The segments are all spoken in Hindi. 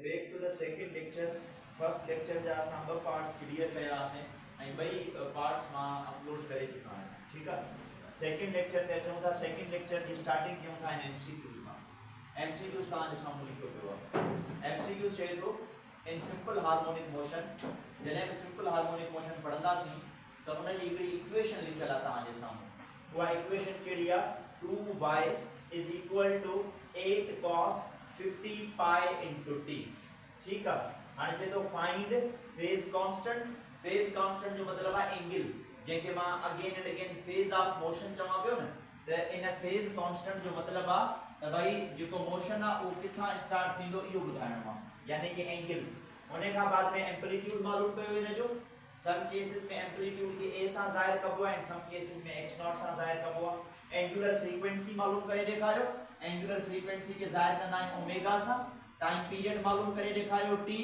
Back to the second lecture first lecture जा असां ब पार्ट्स क्लियर कयासीं ऐं ॿई पार्ट्स मां अपलोड करे चुका आहियां ठीक आहे सेकंड लेक्चर ते अचूं था सेकंड लेक्चर जी स्टार्टिंग कयूं था एमसीक्यूज़ मां एमसीक्यूज़ तव्हां जे साम्हूं लिखियो पियो आहे एमसीक्यूज़ चए थो इन सिंपल हार्मोनिक मोशन जॾहिं बि सिंपल हार्मोनिक मोशन पढ़ंदासीं त उन जी हिकिड़ी इक्वेशन लिखियल आहे तव्हां जे साम्हूं उहा इक्वेशन कहिड़ी आहे 2y is equal to 8 cos 50 pi into t ठीक है हाने जे तो फाइंड फेज कांस्टेंट जो मतलब है एंगल जेके मां again and again phase of motion चवा पियो न त इन फेज कांस्टेंट जो मतलब है त भाई जेको मोशन आ वो किथा स्टार्ट थींदो इहो बुधाइणो आहे यानी कि एंगल उन का बाद में एम्पलीट्यूड मालूम कयो इन जो सम केसेस में एम्पलीट्यूड के a सा जाहिर कबो है एंड सम केसेस में x0 सा जाहिर कबो है एंगुलर फ्रीक्वेंसी मालूम करे देखारियो एंगुलर फ्रीक्वेंसी के जाहिर करना है ओमेगा सा टाइम पीरियड मालूम करे देखारियो t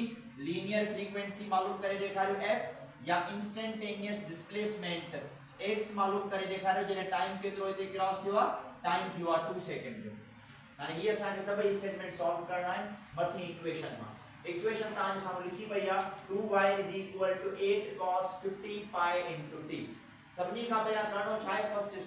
लीनियर फ्रीक्वेंसी मालूम करे देखारियो f या इंस्टेंटेनियस डिस्प्लेसमेंट x मालूम करे देखारियो जने टाइम केतरो इते क्रॉस थियो टाइम थियो 2 सेकंड जो हाने ये असा के सब स्टेटमेंट सॉल्व करना है मथी इक्वेशन में इक्वेशन ता सामने लिखी पई आ 2y = 8 cos 50 pi into t सबनी का पहला करणो छाए फर्स्ट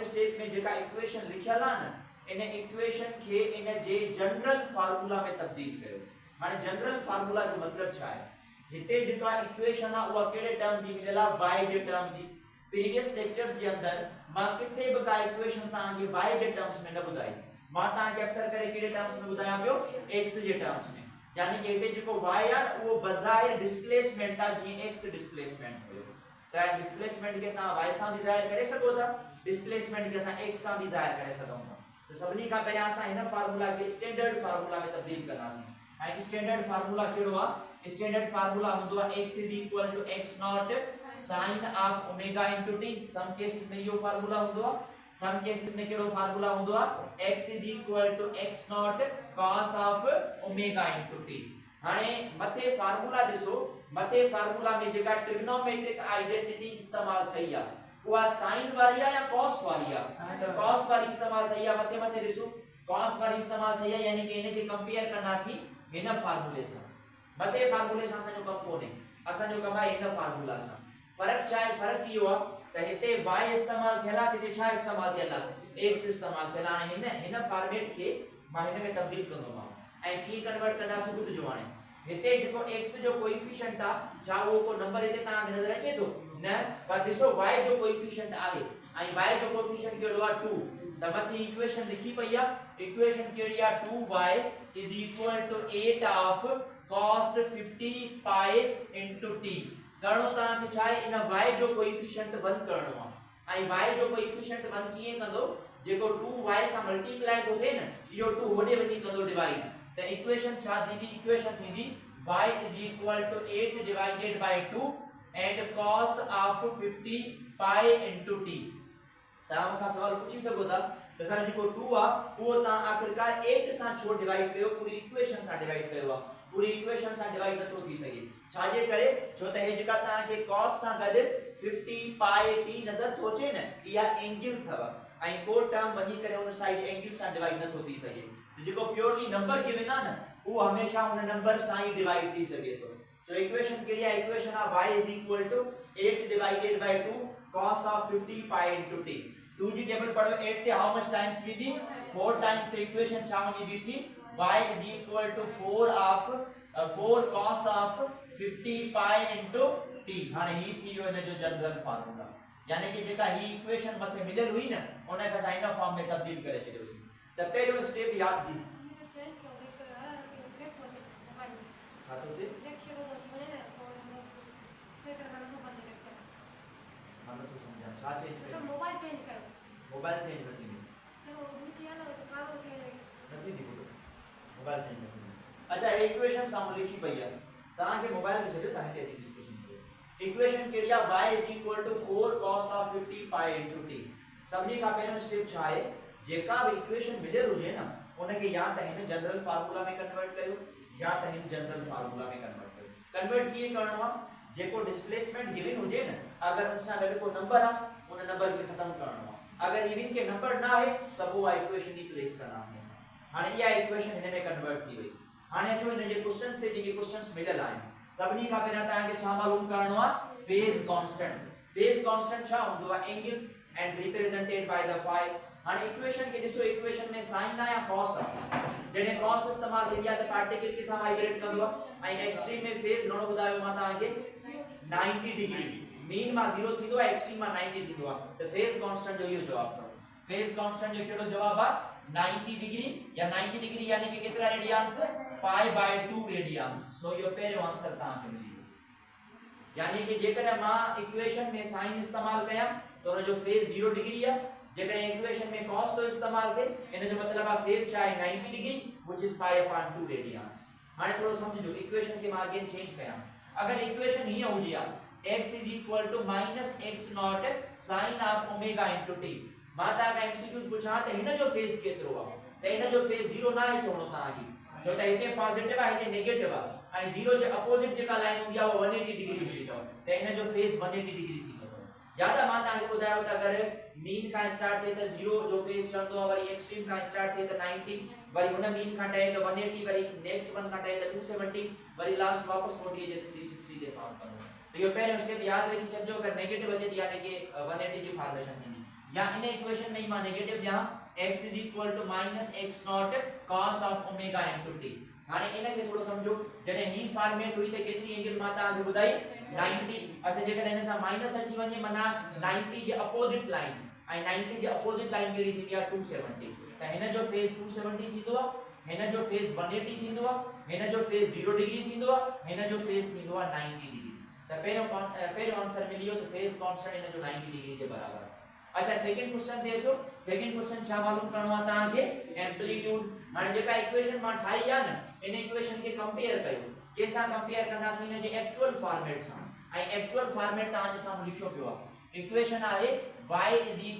स्टेप में जेका इक्वेशन लिखियल आ न इन इक्वेशन के इन जे जनरल फार्मूला में तब्दील कयो माने जनरल फार्मूला जो मतलब छा है हिते जेका इक्वेशन आ वो केड़े टर्म जी मिलला y जे टर्म जी प्रीवियस लेक्चर्स के अंदर मां किथे भी का इक्वेशन ता के y जे टर्म्स में न बुधाई मां ता के अक्सर करे केड़े टर्म्स में बुधाया पियो x जे टर्म्स में यानी कि इते जेको y आर वो बजाय डिस्प्लेसमेंट आ जी x डिस्प्लेसमेंट होयो त डिस्प्लेसमेंट के ता y सा भी जाहिर करे सको था डिस्प्लेसमेंट के सा x सा भी जाहिर करे सको था तो सबनी का पहले असा इन फार्मूला के स्टैंडर्ड फार्मूला में तब्दील करनासी आई स्टैंडर्ड फार्मूला केड़ो आ स्टैंडर्ड फार्मूला हुंदो आ x = x0 sin of omega * t some cases में यो फार्मूला हुंदो आ सम केसेस में केड़ो फार्मूला हुंदो आ x = x0 cos of omega * t हाने मथे फार्मूला दिसो मथे फार्मूला में जेका ट्रिग्नोमेट्रिक आइडेंटिटी इस्तेमाल थई आ वो साइन वाली या cos वाली आ cos वाली इस्तेमाल थई आ मथे दिसो cos वाली इस्तेमाल थई आ यानी कि इने के कंपेयर करनासी इन फार्मूले से मथे फार्मूले से जो कम कोने असा जो कम है इन फार्मूला से फर्क यो आ त हिते y इस्तेमाल थेला ते छा इस्तेमाल थेला x इस्तेमाल थेला इन फॉर्मेट के मां इन में तब्दील कंदो मां ऐ की कन्वर्ट करदासी बुध जो हाने हिते जो x जो कोएफिशिएंट आ छा वो को नंबर हिते ता नजर अचे तो न पर दिसो y जो कोएफिशिएंट आहे ऐ y जो कोएफिशिएंट केड़ो आ 2 त मथी इक्वेशन लिखी पई आ इक्वेशन केड़ी आ 2y = 8 of cos 50 pi into t करणो ता के छाए इन y जो कोएफिशिएंट 1 करणो आ ऐ y जो कोएफिशिएंट 1 किए कंदो जेको 2y सा मल्टीप्लाई तो थे न यो 2 होडे वनी कंदो डिवाइड त इक्वेशन छा थींदी इक्वेशन थींदी y = 8 divided by 2 and cos of 50 pi into t ता का सवाल पूछी सको था त सर जेको 2 आ वो ता आखिरकार 8 सा छो डिवाइड कयो पूरी इक्वेशन सा डिवाइड कयो आ पूरी इक्वेशन सा डिवाइड न तो थी सके छाजे करे छो त हे जेका ता के cos सा गद 50 pi t नजर थोचे न या एंगल थव आई को टर्म वनी करे उन साइड एंगल सा डिवाइड न तो थी सके तो जेको प्योरली नंबर गिवन आ न वो हमेशा उन नंबर सा ही डिवाइड थी सके तो सो इक्वेशन के लिए equation of y = 8 divided by 2 cos of 50 pi into t 2 ji table पढ़ो 8 ते हाउ मच टाइम्स भी दी 4 टाइम्स तो इक्वेशन छा वनी दी थी y = 4 cos of 50 pi into t हाने ही थी यो ने जो जनरल फार्मूला यानी कि जेका ही इक्वेशन मथे मिलल हुई न ओने का साइन फॉर्म में तब्दील करे छे उसी त पहलो स्टेप याद जी हां तो दे लेक्चर तो बोले ना फिर करना तो बंद लेक्चर हां तो समझा छा चेंज तो मोबाइल चेंज नथी दी तो किया ना तो कालो नथी दी मोबाइल चेंज नथी दी अच्छा इक्वेशन सामने लिखी पई है ता के मोबाइल में छे ता के डिस्कशन इक्वेशन के लिए y = 4 cos of 50 pi into t सबनी का पहला स्टेप छा है जेका भी इक्वेशन मिलल हुजे ना उन के या त इन जनरल फार्मूला में कन्वर्ट कयो या त इन जनरल फार्मूला में कन्वर्ट किए करनो आ जेको डिस्प्लेसमेंट गिवन हुजे ना अगर उनसा गड को नंबर आ उन नंबर के खत्म करनो आ अगर इवन के नंबर ना है तब वो इक्वेशन ही प्लेस करना है हाने या इक्वेशन इने में कन्वर्ट थी वई हाणे अचो इन जे क्वेश्चंस ते जेके क्वेश्चंस मिलल आहिनि सभिनी खां पहिरियों तव्हांखे छा मालूम करणो आहे फेज कांस्टेंट छा हूंदो आहे angle and represented by the phi हाणे इक्वेशन के ॾिसो इक्वेशन में साइन आहे या कॉस आहे जॾहिं कॉस इस्तेमाल थींदी आहे त पार्टिकल किथां माइग्रेट कंदो आहे ऐं एक्सट्रीम में फेज घणो ॿुधायो मां तव्हांखे 90 डिग्री मीन मां 0 थींदो आहे एक्सट्रीम मां 90 थींदो आहे त फेज कांस्टेंट जो इहो जवाब अथव फेज कांस्टेंट जो कहिड़ो जवाब आहे 90 डिग्री या 90 डिग्री यानी कि केतिरा रेडियंस पाई बाय 2 रेडियंस सो इहो पहिरियों आंसर तव्हांखे मिली वियो यानी कि जेकॾहिं मां इक्वेशन में साइन इस्तेमाल कयां त उन जो फेज 0 डिग्री आहे जेकॾहिं इक्वेशन में cos तो इस्तेमाल थे इन जो मतलब आहे फेज छा आहे 90 degree which is pi upon 2 radians हाणे थोड़ो समझो इक्वेशन के मां अगेन चेंज कयां अगर इक्वेशन हीअ हुजे आ x = x not sin of omega into t मां तव्हांखे एमसीक्यूज पुछां त हिन जो फेज केतिरो आहे त हिन जो फेज 0 न आहे चवणो तव्हांखे छो त हिते पॉजिटिव आहे हिते नेगेटिव आहे ऐं 0 जे अपोजिट जेका लाइन हूंदी आहे वो 180 डिग्री मिली अथव त हिन जो फेज 180 डिग्री थींदो अथव याद आहे मां तव्हांखे ॿुधायो त अगर मीन का स्टार्ट थे त 0 जो फेज चलंदो आहे वरी एक्सट्रीम का स्टार्ट थे त 90 वरी हुन मीन का टहे त 180 वरी नेक्स्ट वन का टहे त 270 वरी लास्ट वापस मोटी अचे त 360 ते पास कंदो तो ये पहिरियों स्टेप याद रखी छॾिजो अगर नेगेटिव अचे त यानी कि 180 जी फॉर्मेशन थींदी या इन इक्वेशन में मां नेगेटिव ॾियां x = x not cos of omega into t हाणे इन खे थोड़ो समझो जॾहिं ही फॉर्मेट हुई त केतिरी एंगल मां तव्हांखे ॿुधाई 90 अच्छा जेकॾहिं हिन सां माइनस अची वञे माना 90 जे अपोजिट लाइन ऐं 90 जे अपोजिट लाइन कहिड़ी थींदी आहे 270 त हिन जो फेज 270 थींदो आहे हिन जो फेज 180 थींदो आहे हिन जो फेज 0 डिग्री थींदो आहे हिन जो फेज थींदो आहे 90 डिग्री त पहिरियों आंसर मिली वियो त फेज कांस्टेंट हिन जो 90 डिग्री जे बराबर अच्छा सेकंड क्वेश्चन ते अचो सेकंड क्वेश्चन छा मालूम करणो आहे तव्हांखे एम्पलीट्यूड हाणे जेका इक्वेशन मां ठाही आहे न इन इक्वेशन खे कंपेयर कयो केसां कंपेयर कंदासीं इन जे एक्चुअल फॉर्मेट सां ऐं एक्चुअल फॉर्मेट तव्हांजे साम्हूं लिखियो पियो आहे इक्वेशन आहे y =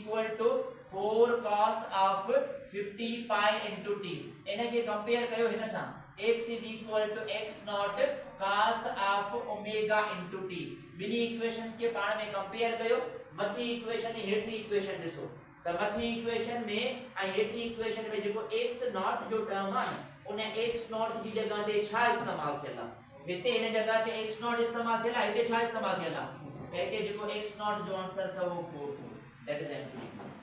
4 cos of 50 pi into t इन खे कंपेयर कयो हिन सां x = x not cos of omega into t Binny equations के पाण में कंपेयर कयो मथी इक्वेशन ऐं हेठी इक्वेशन ॾिसो त मथी इक्वेशन में ऐं हेठी इक्वेशन में जेको x नॉट जो टर्म आहे उन x नॉट जी जगह ते छा इस्तेमाल थियल आहे हिते हिन जगह ते x नॉट इस्तेमाल थियल आहे हिते छा इस्तेमाल थियल आहे त हिते जेको x नॉट जो आंसर था वो 4 थो दैट इज एम्पलीट्यूड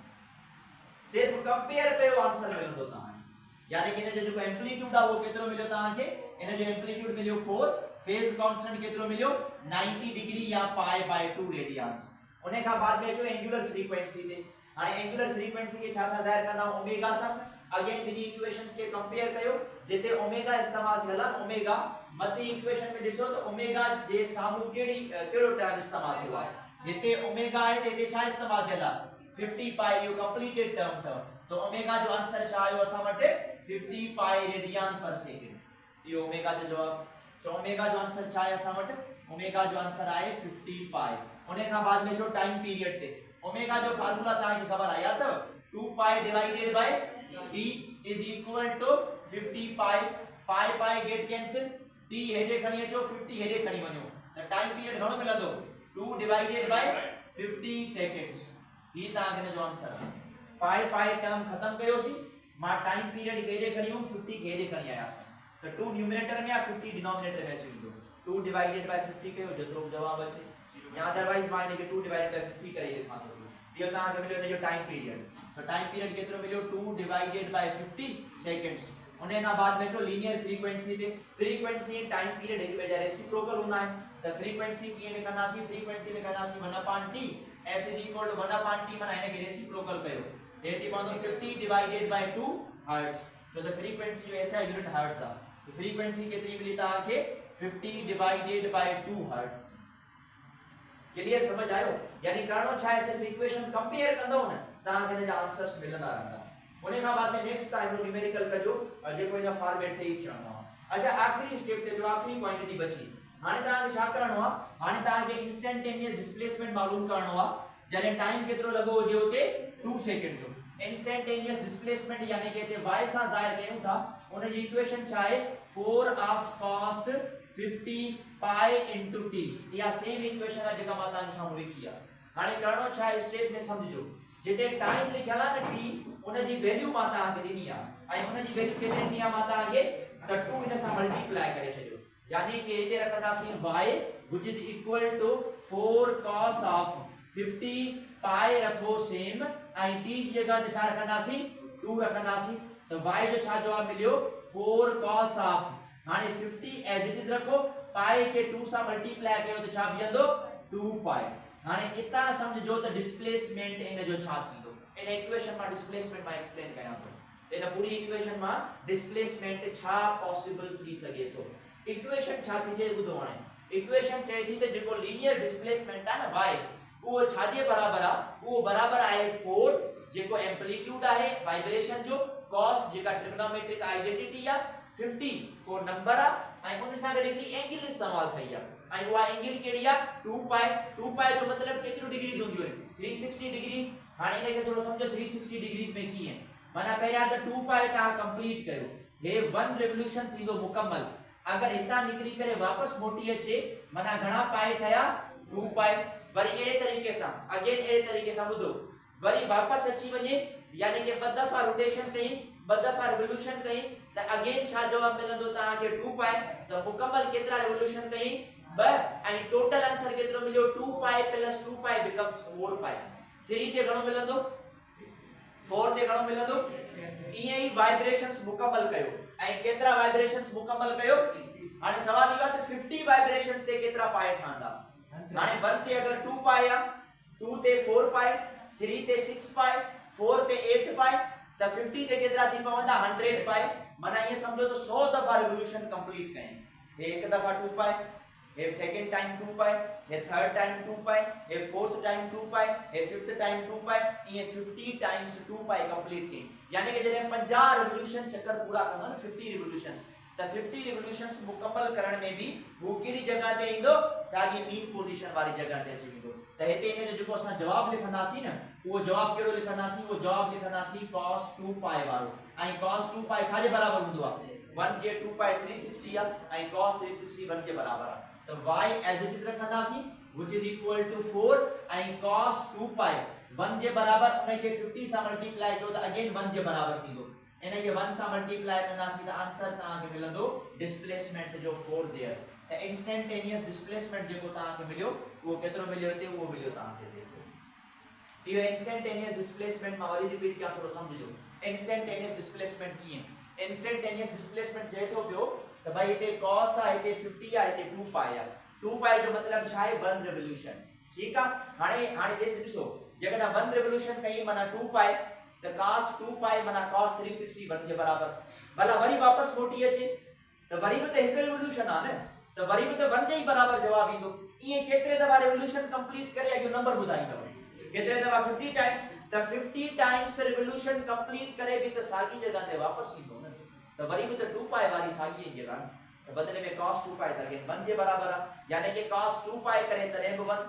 सिर्फ कंपेयर कयो आंसर मिलंदो तव्हांखे यानी कि इन जो जेको एम्पलीट्यूड आहे वो केतिरो मिलियो तव्हांखे इन जो एम्पलीट्यूड मिलियो 4 फेज कांस्टेंट केतिरो मिलियो 90 डिग्री या पाई बाय 2 रेडियंस उन खां बाद में अचो एंगुलर फ्रीक्वेंसी ते हाणे एंगुलर फ्रीक्वेंसी के छा सां ज़ाहिर कंदा ओमेगा सां अगेन बिनी इक्वेशंस के कंपेयर कयो जिते ओमेगा इस्तेमाल थियल आहे ओमेगा मथी इक्वेशन में ॾिसो त ओमेगा जे साम्हूं कहिड़ो टर्म इस्तेमाल थियो आहे जिते ओमेगा आहे त हिते छा इस्तेमाल थियल आहे 50 पाई इहो कंप्लीटेड टर्म अथव तो ओमेगा जो आंसर छा आयो असां वटि 50 पाई रेडियन पर सेकंड इहो ओमेगा जो जवाब सो ओमेगा जो आंसर छा आहे असां वटि ओमेगा जो आंसर आहे 50 पाई उन्हें का बाद में जो टाइम पीरियड थे ओमेगा जो फार्मूला तव्हांखे ख़बर आहे याद अथव 2 pi divided by t is equal to 50 pi pi pi get cancel t हेडे खणी अचो 50 हेडे खणी वञो त टाइम पीरियड घणो मिलंदो 2 डिवाइडेड बाय 50 सेकंड्स ही तव्हांखे जो आंसर आहे पाई पाई टर्म खत्म कयोसी मां टाइम पीरियड हेडे खणी हूं 50 के हेडे खणी आयासीं त 2 न्यूमरेटर में या 50 डिनोमिनेटर में अची वेंदो 2 डिवाइडेड बाय 50 कयो जेतिरो जवाब अचे या अदरवाइज मां इनके 2 डिवाइडेड बाय 50 करे लिखां थो इहो तव्हांखे मिलियो इन जो time period so time period केतिरो मिलियो 2 डिवाइडेड बाय 50 सेकंड्स उन्हें ना बाद में जो लीनियर फ्रीक्वेंसी ते फ्रीक्वेंसी टाइम पीरियड एक ॿिए जा रेसिप्रोकल हूंदा आहिनि त फ्रीक्वेंसी कीअं लिखंदासीं फ्रीक्वेंसी लिखंदासीं 1/t f = 1/t माना इनके रेसिप्रोकल कयो हे थी पवंदो 50 divided by 2 hertz so the frequency जो ऐसा यूनिट हर्ट्ज आहे तो फ्रीक्वेंसी केतिरी मिली तव्हांखे 50 डिवाइडेड बाय 2 हर्ट्ज क्लियर समझ आयो यानी करणो छा है सिर्फ इक्वेशन कंपेयर कंदो न तव्हांखे इन जा आंसर्स मिलंदा रहंदा उन्हें खां बाद में नेक्स्ट टाइम न्यूमेरिकल कजो जेको इन फॉर्मेट ते ही चवणो आहे अच्छा आखिरी स्टेप ते जो आखिरी क्वांटिटी बची हाणे तव्हांखे छा करणो आहे हाणे तव्हांखे इंस्टेंटेनियस डिस्प्लेसमेंट मालूम करणो आहे जॾहिं टाइम केतिरो लॻो हुजे उते 2 सेकंड जो इंस्टेंटेनियस डिस्प्लेसमेंट यानी कि इते y सां ज़ाहिर कयूं था उन जी इक्वेशन छा आहे 4 of cos 50 pi into t या सेम इक्वेशन आहे जेका मां तव्हांजे साम्हूं लिखी आहे हाणे करणो छा आहे स्टेप में समझो जिते टाइम लिखियल आहे न t उन जी वैल्यू मां तव्हांखे ॾिनी आहे ऐं उन जी वैल्यू केतिरी ॾिनी आहे मां तव्हांखे त 2 इन सां मल्टीप्लाई करे छॾियो यानी कि हिते रखंदासीं y which is equal to 4 cos of 50 पाई रखो सेम ऐं t जी जगह ते छा रखंदासीं 2 रखंदासीं त y जो छा जवाब मिलियो 4 cos of हाणे 50 एज इट इज रखो पाई खे 2 सां मल्टीप्लाई कयो त छा बीहंदो 2 पाई हाणे इतां समझो त डिस्प्लेसमेंट इन जो छा थींदो इन इक्वेशन मां डिस्प्लेसमेंट मां एक्सप्लेन कयां थो इन पूरी इक्वेशन मां डिस्प्लेसमेंट छा पॉसिबल थी सके थो इक्वेशन छा थी जे ॿुधो हाणे इक्वेशन चए थी त जेको लीनियर डिस्प्लेसमेंट आहे न y उहो छा जे बराबर आहे उहो बराबर आहे 4 जेको एम्पलीट्यूड आहे वाइब्रेशन जो cos जेका ट्रिग्नोमेट्रिक आइडेंटिटी आहे 50 को नंबर आहे ऐं उन सां गॾु हिकड़ी एंगल इस्तेमाल कई आहे ऐं उहा एंगल कहिड़ी आहे 2 पाई जो मतलब केतिरो डिग्रीज हूंदियूं आहिनि 360 डिग्रीज हाणे इनखे थोरो समझो 360 डिग्रीज में कीअं माना पहिरियां त 2 पाई तव्हां कंप्लीट कयो हे 1 रिवोल्यूशन थींदो मुकम्मल अगर हितां निकरी करे वापस मोटी अचे माना घणा पाई ठया 2 पाई वरी एड़े तरीके सां अगेन एड़े तरीके सां ॿुधो वरी वापस अची वञे यानी कि ॿ दफ़ा रोटेशन कई ॿ दफ़ा रिवोल्यूशन कई त अगेन छा जवाब मिलंदो तव्हां खे 2 पाई त मुकम्मल केतिरा रिवोल्यूशन कई 2 ऐं टोटल आंसर केतिरो मिलियो 2 पाई प्लस 2 पाई बिकम्स 4 पाई 3 ते घणो मिलंदो 4 ते घणो मिलंदो ईअं ई वाइब्रेशंस मुकम्मल कयो ऐं केतिरा वाइब्रेशंस मुकम्मल कयो हाणे सवाल इहो आहे त 50 वाइब्रेशंस ते केतिरा पाई ठहंदा हाणे 1 ते अगर 2 पाई आहे 2 ते 4 पाई 3 ते 6 पाई 4 ते 8 पाई त 50 ते केतिरा थी पवंदा 100 पाई माना ये समझो तो 100 दफा रिवोल्यूशन कंप्लीट करें हे एक दफा 2 पाई हे सेकंड टाइम 2 पाई हे थर्ड टाइम 2 पाई हे फोर्थ टाइम 2 पाई हे फिफ्थ टाइम 2 पाई ये 50 टाइम्स 2 पाई कंप्लीट करें यानी कि जॾहिं 50 रिवोल्यूशन चक्कर पूरा कंदो न 50 रिवोल्यूशंस त 50 रिवोल्यूशंस मुकम्मल करण में भी वो केड़ी जगह ते इंदो सागी मीन पोजीशन वाली जगह ते अची वेंदो त हिते इन जो जेको असां जवाब लिखंदासीं न वो जवाब केड़ो लिखंदासीं वो जवाब लिखंदासीं cos 2 पाई वारो ऐं cos 2 पाई छा जे बराबर हूंदो आहे 1 जे 2 पाई 360 आहे ऐं cos 360 1 जे बराबर आहे त y एज इट इज रखंदासीं which is equal to 4 ऐं cos 2 पाई 1 जे बराबर उन खे 50 सां मल्टीप्लाई कयो त अगेन 1 जे बराबर थींदो इन खे 1 सां मल्टीप्लाई कंदासीं त आंसर तव्हां खे मिलंदो डिस्प्लेसमेंट जो 4 देयर त इंस्टेंटेनियस डिस्प्लेसमेंट जेको तव्हां खे मिलियो उहो केतिरो मिलियो हिते उहो मिलियो तव्हां खे इहो इंस्टेंटेनियस डिस्प्लेसमेंट मां वरी रिपीट कयां थोरो समझिजो इंस्टेंटेनियस डिस्प्लेसमेंट कीअं इंस्टेंटेनियस डिस्प्लेसमेंट चए थो पियो त भाई हिते cos आहे हिते 50 आहे हिते 2 पाई आहे 2 पाई जो मतलब छा आहे 1 रिवोल्यूशन ठीक आहे हाणे ॾिसो जेकॾहिं 1 रिवोल्यूशन कई माना 2 पाई त cos 2 पाई माना cos 360 1 जे बराबर भला वरी वापस मोटी अचे त वरी भी त हिकु रिवोल्यूशन आहे न त वरी भी त 1 जे बराबर जवाब ईंदो ईअं केतिरे दफ़ा रिवोल्यूशन कंप्लीट करे इहो नंबर ॿुधाईंदव केतिरे दफ़ा 50 टाइम्स त 50 टाइम्स रिवोल्यूशन कंप्लीट करे भी त सागी जगह ते वापस ईंदो न त वरी भी त 2 पाई वारी सागी ईंदी आहे त बदले में cos 2 पाई त अगेन 1 जे बराबर आहे यानी कि cos 2 पाई करे तॾहिं बि 1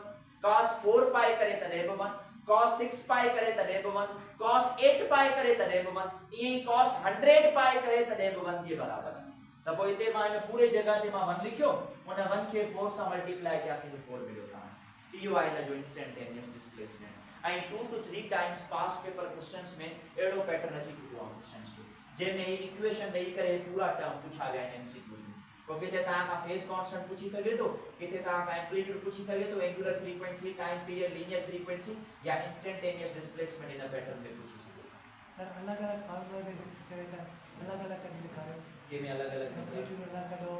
cos 4 पाई करे तॾहिं बि 1 cos 6 पाई करे तॾहिं बि 1 cos 8 पाई करे तॾहिं बि 1 ईअं ई cos 100 पाई करे तॾहिं बि 1 जे बराबर त पोइ हिते मां इन पूरे जगह ते मां 1 लिखियो उन 1 खे 4 सां मल्टीप्लाई कयासीं त 4 मिलियो तव्हां इहो आहे हिन जो इंस्टेंटेनियस डिस्प्लेसमेंट ऐं 2 to 3 times pass paper questions में अहिड़ो पैटर्न अची चुको आहे क्वेश्चंस जो जंहिंमें इक्वेशन ॾेई करे पूरा टर्म पुछा विया आहिनि एमसीक्यूज़ में पोइ किथे तव्हां खां फेस कांस्टेंट पुछी सघे थो किथे तव्हां खां एम्पलीट्यूड पुछी सघे थो angular frequency time period linear frequency या इंस्टेंटेनियस डिस्प्लेसमेंट इन पैटर्न में पुछी सघे थो सर अलग-अलग फार्मूला में चवे था अलग-अलग कढी लिखायो के में अलग-अलग एम्पलीट्यूड अलग कढो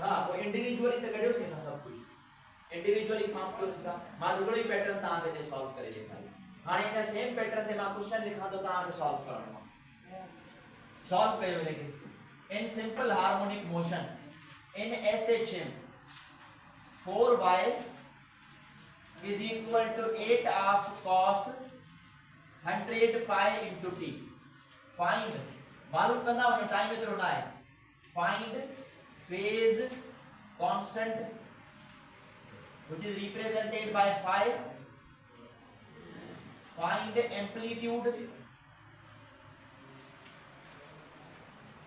हां पोइ इंडिविजुअली त कढियो सी सब कुछ इंडिविजुअली फॉर्म कयो सी मां हिकिड़ो ई पैटर्न तव्हां खे ते सॉल्व करे ॾेखारियो हाणे इन सेम पैटर्न ते मां क्वेश्चन लिखां थो तव्हां खे सॉल्व करणो आहे सॉल्व कयो हिनखे in simple harmonic motion in SHM 4y is equal to 8 of cos 100 pi into t find मालूम करना वने टाइम एतिरो ना आहे find phase constant which is represented by phi find amplitude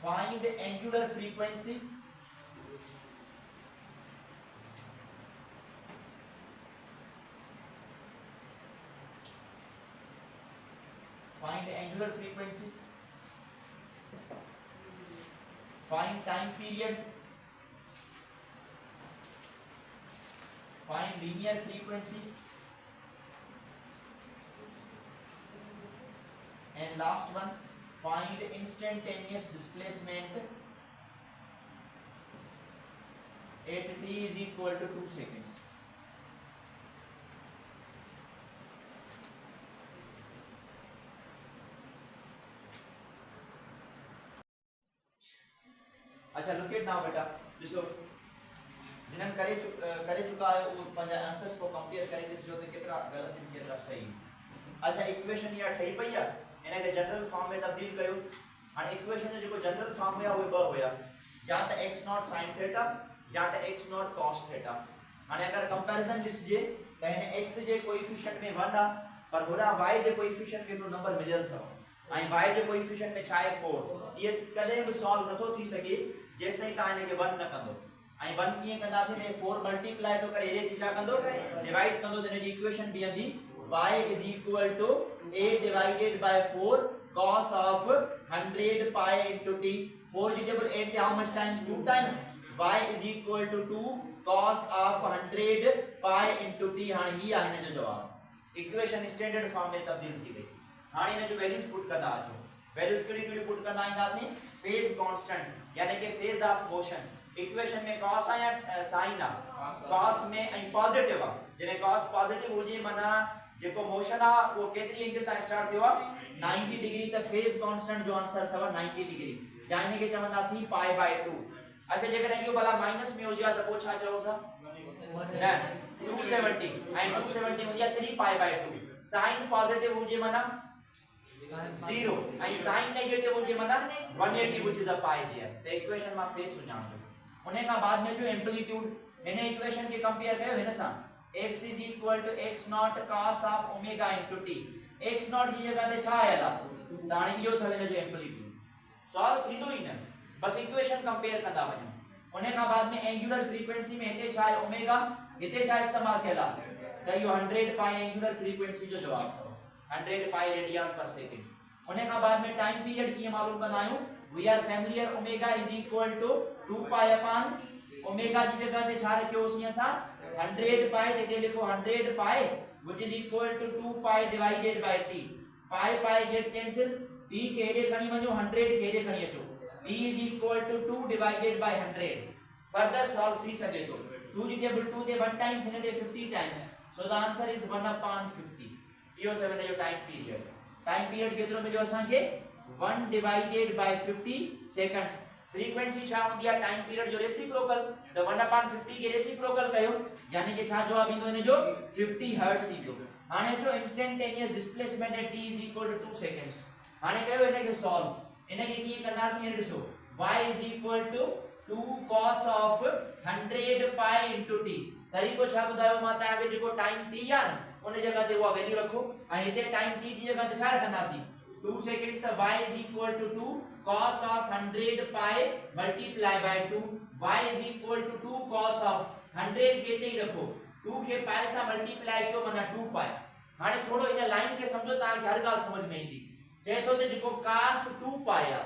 find angular frequency find angular frequency find time period, find linear frequency, and last one, find instantaneous displacement at t is equal to 2 seconds. अच्छा लुक एट नाउ बेटा, ॾिसो जिन्हनि करे चुका है वो पंहिंजा आंसर्स को कंपेयर करे ॾिसजो त केतिरा ग़लति आहिनि केतिरा सही। अच्छा इक्वेशन इहा ठही पई आहे, हिन खे जनरल फॉर्म में तब्दील कयो। हाणे इक्वेशन जो जेको जनरल फॉर्म हुया उहे ॿ हुया, या त x नॉट sin थीटा या त x नॉट cos थीटा। हाणे अगर कंपैरिजन ॾिसजे त हिन x जे कोएफिशिएंट में 1 आहे, पर होॾा y जे कोएफिशिएंट में नंबर मिलियल अथव ऐं y जे कोएफिशिएंट में छा आहे 4। ये कॾहिं बि सॉल्व नथो थी सघे जेस ताईं तव्हां हिन खे 1 न कंदो। ऐं 1 कीअं कंदासीं त 4 मल्टीप्लाई तो करे हेॾे छा कंदो डिवाइड कंदो त हिन जी इक्वेशन बीहंदी y is equal to a divided by 4 cos of 100 pi into t। 4 is equal to 8 how much times 2 times, y is equal to 2 cos of 100 pi into t। हाणे ही आहे हिन जो जवाब। इक्वेशन स्टैंडर्ड फॉर्म में तब्दील थी गई। हाणे हिन जो वैल्यूज पुट कंदा अचो। वैल्यूज कहिड़ी पुट कंदा ईंदासीं, फेज कांस्टेंट यानी कि फेज ऑफ मोशन। इक्वेशन में cos है या sin है, cos में ऐं पॉजिटिव है, जने cos पॉजिटिव हुजे माना जेको मोशन आ वो केतरी एंगल तां स्टार्ट थियो आ 90 डिग्री। त फेज कांस्टेंट जो आंसर थवा 90 डिग्री, या इने के चवंदासीं पाई बाय 2। अच्छा जेकर इहो भला माइनस में हुजे त पोइ छा चओ सा न 270 ऐं 270 हुजे 3 पाई बाय 2। sin पॉजिटिव हुजे माना 0 ऐं sin नेगेटिव हुजे माना 180 which is a pi there। त इक्वेशन में फेज सुञाणो। उन्हें का बाद में जो एम्पलीट्यूड हिन इक्वेशन के कंपेयर कयो हिन सां x is equal to x naught cos of omega into t। x naught जी जगह ते छा आयला त हाणे इहो थव हिन जो एम्पलीट्यूड। सॉल्व थींदो ई न, बस इक्वेशन कंपेयर कंदा वञो। उन्हें का बाद में एंगुलर फ्रीक्वेंसी में हिते छा आहे ओमेगा, हिते छा इस्तेमाल कयला त इहो 100 पाई एंगुलर फ्रीक्वेंसी जो जवाब थव 100 पाई रेडियन पर सेकंड। उन्हें का बाद में टाइम पीरियड कीअं मालूम बनायो, we are familiar omega is equal to 2 pi upon omega जी जगह ते छा रखियोसीं असां 100 पाई, ते लिखो 100 पाई which is equal to 2 pi divided by t। Pi pi get cancel, t के हेडे खणी वञो 100 के हेडे खणी अचो, t is equal to 2 divided by 100। Further solve थी सके तो 2 जी टेबल 2 ते 1 टाइम्स हिन ते 50 times, so the answer is 1 upon 50। इहो त हिन जो टाइम पीरियड। टाइम पीरियड केतिरो मिलियो असां खे 1 divided by 50 सेकंड्स। फ्रीक्वेंसी छा हुंदी आहे टाइम पीरियड जो रेसिप्रोकल, त 1 upon 50 के रेसिप्रोकल कयो यानी कि छा जवाब ईंदो हिन जो 50 हर्ट्ज ईंदो। हाणे जो instantaneous displacement eight t is equal to 2 seconds. हाणे कयो हिन खे सॉल्व, हिन खे कीअं कंदासीं हिन ॾिसो y is equal to 2 cos of 100 pi into t। तरीक़ो छा ॿुधायो मां तव्हांखे, जेको टाइम t आहे न उन जगह ते उहा वैल्यू रखो ऐं हिते टाइम t जी जगह ते छा रखंदासीं 2 सेकंड्स। त y is equal to 2 cos of 100 pi multiply by 2। y is equal to 2 cos of 100 के ते ही रखो, 2 के पाई सां मल्टीप्लाई कयो माना 2 पाई। हाणे थोड़ो इन लाइन के समझो ता हर गाल समझ में ईंदी। चए तो ते जेको cos 2 पाई आ,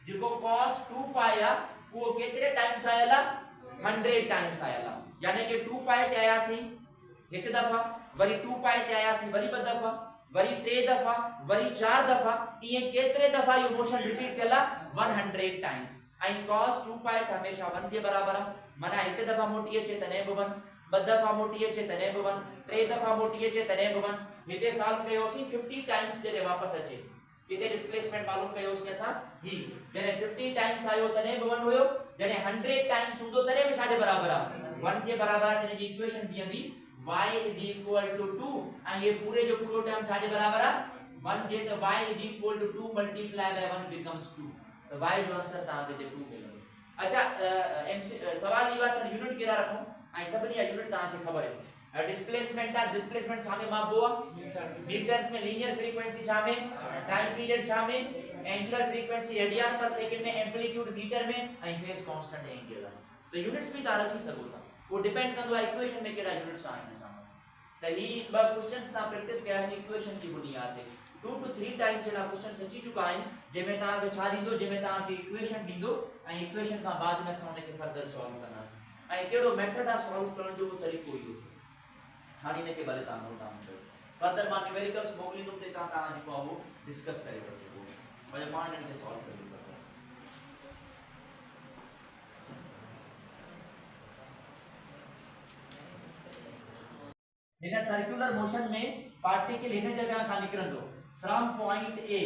जेको cos 2 पाई आ वो केतिरे टाइम्स आयला 100 टाइम्स आयला, यानी कि 2 पाई ते आयासीं एक दफा, वरी 2 पाई ते आयासीं वरी ॿ दफा, वरी 3 दफा, वरी 4 दफा, ये केतरे दफा यो मोशन रिपीट केला 100 टाइम्स। आई cos 2 पाई त हमेशा 1 जे बराबर है, माना एक दफा मोटी अचे तने बि 1, ॿ दफा मोटी अचे तने बि 1, 3 दफा मोटी अचे तने बि 1। हिते सॉल्व कयोसीं 50 टाइम्स जॾहिं वापस अचे, हिते डिस्प्लेसमेंट मालूम कयोसीं असां ही जॾहिं 50 टाइम्स आयो तने बि 1 हुयो, जॾहिं 100 टाइम्स हूंदो तने बि छा जे बराबर आहे 1 जे बराबर आहे। तने जी इक्वेशन बीहंदी y is equal to 2 and ये पूरे जो पूरो टर्म छा जे बराबर है 1 जे, तो y is equal to 2 multiply by 1 becomes 2। तो y जो आंसर ता के 2 मिलंदो। अच्छा सवाल इहो आहे यूनिट केरा रखूं ऐं सभनी यूनिट ता के खबर है। डिस्प्लेसमेंट का डिस्प्लेसमेंट छा में मापबो आहे मीटर्स में, लीनियर फ्रीक्वेंसी छा में, टाइम पीरियड छा में, एंगुलर फ्रीक्वेंसी रेडियन पर सेकंड में, एम्पलीट्यूड मीटर में ऐं फेज कांस्टेंट एंगुलर। तो यूनिट्स भी ता रखी सको था, वो डिपेंड कंदो आहे इक्वेशन में केड़ा यूनिट्स आहिनि। त ही ॿ क्वेश्चंस ता प्रैक्टिस कयासीं इक्वेशन की बुनियाद ते। 2 to 3 टाइम्स एना क्वेश्चन अची चुका आहिनि जंहिंमें तव्हांखे छा ॾींदो जंहिंमें तव्हांखे इक्वेशन ॾींदो ऐं इक्वेशन खां बाद में असां उनखे फर्दर सॉल्व कंदासीं ऐं कहिड़ो मेथड आहे सॉल्व करण जो उहो तरीक़ो इहो हाणे इनखे भले तव्हां नोट डाउन कयो फर्दर मां न्यूमेरिकल्स मोकिलींदुमि ते तव्हां जेको आहे उहो डिस्कस करे वठो भले पाण इन्हनि खे सॉल्व कयो इन सर्कुलर मोशन में पार्टिकल इन जगह खां निकरंदो फ्रॉम पॉइंट ए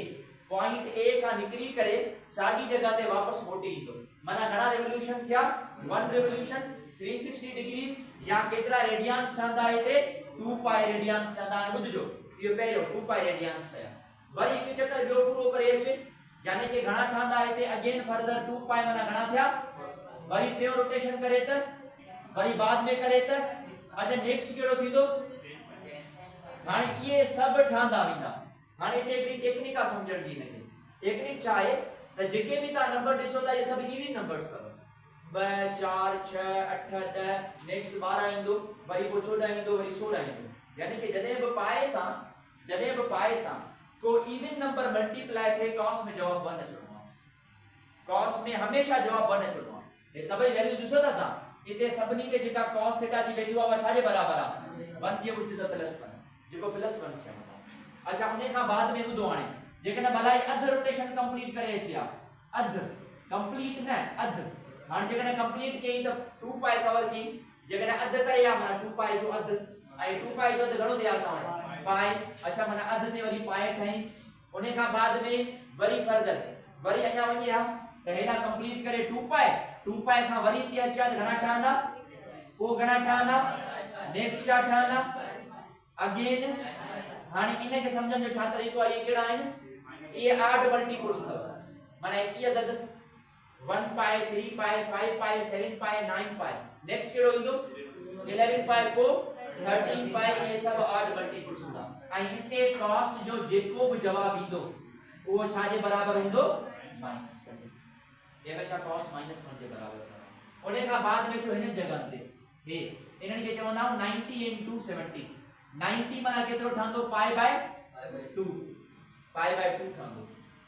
खां निकरी करे साॻी जगह ते वापस मोटी ईंदो माना घणा रिवोल्यूशन थिया 1 रिवोल्यूशन 360 डिग्रीज या केतिरा रेडियंस ठहंदा हिते 2 पाई रेडियंस ठहंदा ॿुधजो इहो पहिरियों 2 पाई रेडियंस ठया वरी हिकु चक्कर ॿियो पूरो करे अचे यानी कि घणा ठहंदा हिते अगेन फर्दर 2 पाई माना घणा थिया वरी टियों रोटेशन करे त वरी बाद में करे त अच्छा नेक्स्ट केड़ो थींदो हाणे ये सब ठहंदा वेंदा हाणे इते हिकड़ी टेक्निक आ समझण जी इनखे टेक्निक छा आहे त जेके भी ता नंबर ॾिसो था ये सब इवन नंबर्स अथव 2 4 6 8 10 नेक्स्ट 12 ईंदो वरी पोइ 14 ईंदो वरी 16 ईंदो यानी कि जॾहिं बि पाए सां को इवन नंबर मल्टीप्लाई थे कॉस में जवाब 1 अचणो आहे कॉस में हमेशा जवाब 1 अचणो आहे ये सभई वैल्यू ॾिसो था तव्हां इते सभनी ते जेका cos थीटा जी वैल्यू आ छाजे बराबर आ 1 जे विच द +1 जेको +1 थिया अच्छा उन खां बाद में ॿुधो हाणे जेकॾहिं भलाई अध रोटेशन कंप्लीट करे अची आ अध कंप्लीट न अध हाणे जेकॾहिं कंप्लीट कई त 2 पाई कवर की जेकॾहिं अध करे आ माना 2 पाई जो अध ऐं 2 पाई जो अध घणो थिया असां वटि पाई अच्छा माना अध ते वरी पाई ठही उन खां बाद में वरी फर्दर वरी अञा वञे आ त हेडा कंप्लीट करे 2 पाई खां वरी ते अचा त घणा ठहंदा पोइ घणा ठहंदा नेक्स्ट छा ठहंदा अगेन हाणे इनखे समझण जो छा तरीक़ो आहे ये केड़ा आहिनि ये आड मल्टीपल्स अथव माना की अदद 1 पाई 3 पाई 5 पाई 7 पाई 9 पाई नेक्स्ट केड़ो ईंदो 11 पाई को 13 पाई ये सब आड मल्टीपल्स हूंदा ऐं हिते cos जो जेको भी जवाब ईंदो उहो छा जे बराबर हूंदो माइनस ये हमेशा cos -1 के बराबर है उन का बाद में जो हिन जगह ते हे इन्हनि के चवंदा 90 into 70 90 माना केतिरो ठहंदो पाई बाय 2 ठहंदो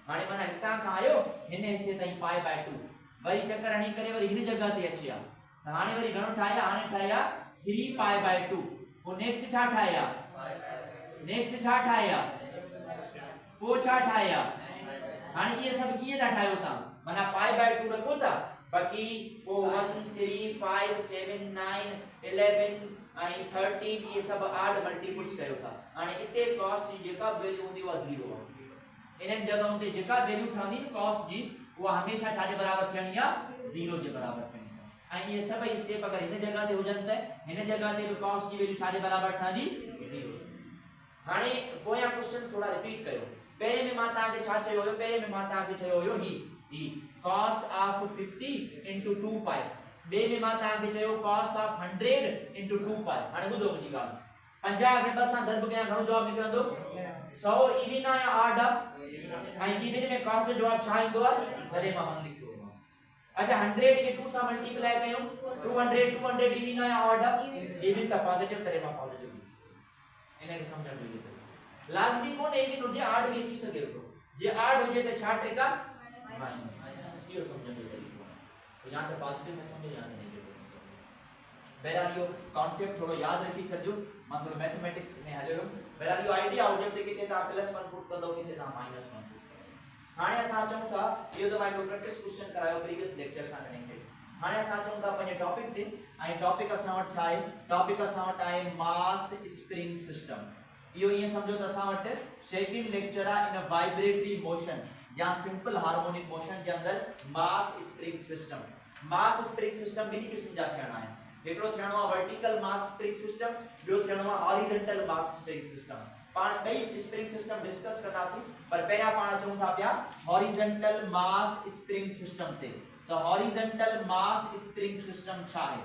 हाणे माना हितां खां आयो हिन हिस्से ताईं पाई बाय 2 वरी चक्कर हणी करे वरी हिन जगह ते अची आ त हाणे वरी घणो ठाया हाणे ठाया 3 पाई बाय 2 पो नेक्स्ट छा ठाया पो छा ठाया हाणे ये सब कीअं था ठाहियो था माना पाई बाय 2 रखो था बाकी वो 1 3 5 7 9 11 आई 13 ये सब आड मल्टीपल्स कयो था हाणे इते cos जी जेका वैल्यू हूंदी उहा 0 आहे इन्हनि जगहों ते जेका वैल्यू ठहंदी न cos जी उहा हमेशा छा जे बराबर थियणी आहे 0 जे बराबर थियणी आहे ऐं ये सभई स्टेप अगर हिन जगह ते हुजन त हिन जगह ते भी cos जी वैल्यू छा जे बराबर ठहंदी 0 हाणे पोया क्वेश्चन थोड़ा रिपीट कयो पहले में मां ताके छा चयो हो पहले में मां ताके चयो हो ही cos of 50 into 2 pi बे में मां ताके चयो cos of 100 into 2 pi हाणे ॿुधो मुंहिंजी ॻाल्हि 50 खे 2 सां ज़र्ब कयां घणो जवाब निकरंदो 100 इवन आहे ऑड ऐं इवन में cos जो जवाब छा ईंदो आहे तॾहिं मां 1 लिखियो अच्छा 100 खे 2 सां मल्टीप्लाई कयूं 200 इवन आहे ऑड इवन त पॉजिटिव तॾहिं मां पॉजिटिव इनखे समझण जो लाज़मी कोन्हे इवन हुजे ऑड बि थी सघे थो जे ऑड हुजे त छा ट्रिका माइनस इहो समझण जो तरीक़ो आहे या त पॉजिटिव में समझो या त नेगेटिव में समझो बहरहाल इहो कॉन्सेप्ट थोड़ो याद रखी छॾियो मां थोड़ो मैथमेटिक्स में हलियो बहरहाल इहो आइडिया हुजे त किथे तव्हां +1 पुट कंदो किथे तव्हां -1 पुट कंदो हाणे असां चऊं था इहो त मां हिकु प्रैक्टिस क्वेश्चन करायो प्रीवियस लेक्चर सां कनेक्टेड हाणे असां चऊं था पंहिंजे टॉपिक ते ऐं टॉपिक असां वटि छा आहे टॉपिक असां वटि आहे मास स्प्रिंग सिस्टम इहो ईअं सम्झो त असां वटि सेकंड लेक्चर आहे इन वाइब्रेटरी मोशन या सिंपल हार्मोनिक मोशन के अंदर मास स्प्रिंग सिस्टम ॿिनी क़िस्म जा थियणा आहिनि हिकिड़ो थियणो आहे वर्टिकल मास स्प्रिंग सिस्टम ॿियो थियणो आहे हॉरिजॉन्टल मास स्प्रिंग सिस्टम पाण ॿई स्प्रिंग सिस्टम डिस्कस कंदासीं पर पहिरियां पाण चऊं था पिया हॉरिजॉन्टल मास स्प्रिंग सिस्टम ते त हॉरिजॉन्टल मास स्प्रिंग सिस्टम छा आहे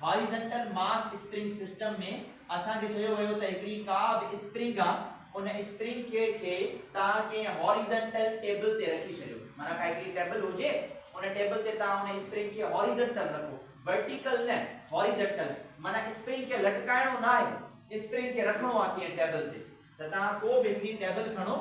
हॉरिजॉन्टल मास स्प्रिंग सिस्टम में असां खे चयो वियो त हिकिड़ी का बि स्प्रिंग आहे उन स्प्रिंग के तां के हॉरिजॉन्टल टेबल ते रखी छॾियो माना का हिकिड़ी टेबल हुजे उन टेबल ते तां उन स्प्रिंग के हॉरिजॉन्टल रखो वर्टिकल न हॉरिजॉन्टल माना स्प्रिंग के लटकाइणो न आहे स्प्रिंग के रखणो आहे के टेबल ते त ता को भी हिकड़ी टेबल खणो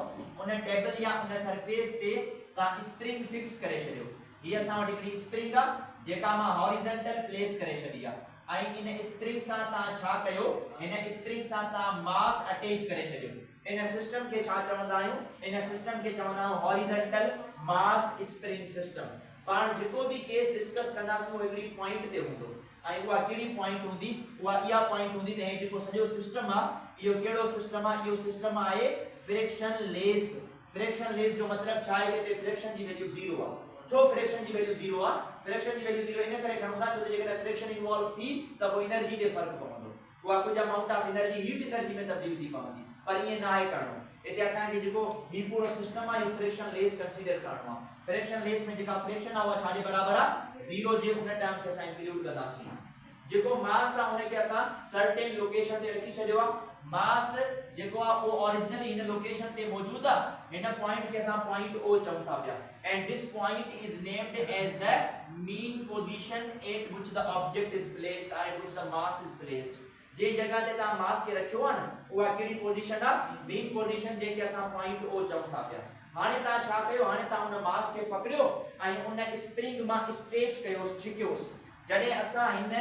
उन टेबल या उन सरफेस ते ता स्प्रिंग फिक्स करे छडियो ही असा वटि हिकड़ी स्प्रिंग आ जेका मा हॉरिजॉन्टल प्लेस करे छडी आ आई इन स्प्रिंग सा ता छा कयो इन स्प्रिंग सा ता मास अटैच करे छडियो इन सिस्टम के छा चवंदा आहियूं इन सिस्टम के चवंदा आहियूं हॉरिजॉन्टल मास स्प्रिंग सिस्टम पाण जेको भी केस डिस्कस कंदासीं हिकड़ी पॉइंट ते हूंदो आई उहा केड़ी पॉइंट हूंदी उहा इहा पॉइंट हूंदी त हे जेको सॼो सिस्टम आ इहो केड़ो सिस्टम आ इहो सिस्टम आहे फ्रैक्शन लेस जो मतलब छा आहे कि फ्रैक्शन जी वैल्यू 0 आ छो फ्रैक्शन जी वैल्यू 0 आ फ्रैक्शन जी वैल्यू 0 इन करे खणूंदा छो जेकॾहिं फ्रैक्शन इन्वॉल्व थी त पोइ एनर्जी ते फर्क पवंदो उहा कुछ amount of energy heat energy में तब्दील थी पवंदी पर ये ना आहे करणो इते असां के जेको ही पूरो सिस्टम आहे फ्रैक्शन लेस कंसीडर करणो आहे फ्रैक्शन लेस में जेका फ्रैक्शन आहे उहा छाजे बराबर आहे 0 जे उन टर्म खे असां इंक्लूड कंदासीं जेको मास आहे उन खे असां सर्टेन लोकेशन ते रखी छडियो आहे मास जेको आहे वो ओरिजिनली इन लोकेशन ते मौजूद आहे इन पॉइंट के असां पॉइंट ओ चऊं था पिया and this point is named as the mean position at which the object is placed at which the mass is placed जे जगह ते ता मास के रखियो आहे न उहा केड़ी पोजीशन आहे मीन पोजीशन जेके असां पॉइंट ओ चऊं था पिया हाने ता छा कयो हाने ता उन मास के पकड़ियो ऐं उन स्प्रिंग मा स्ट्रेच कयो छिकियोस जडे असां इन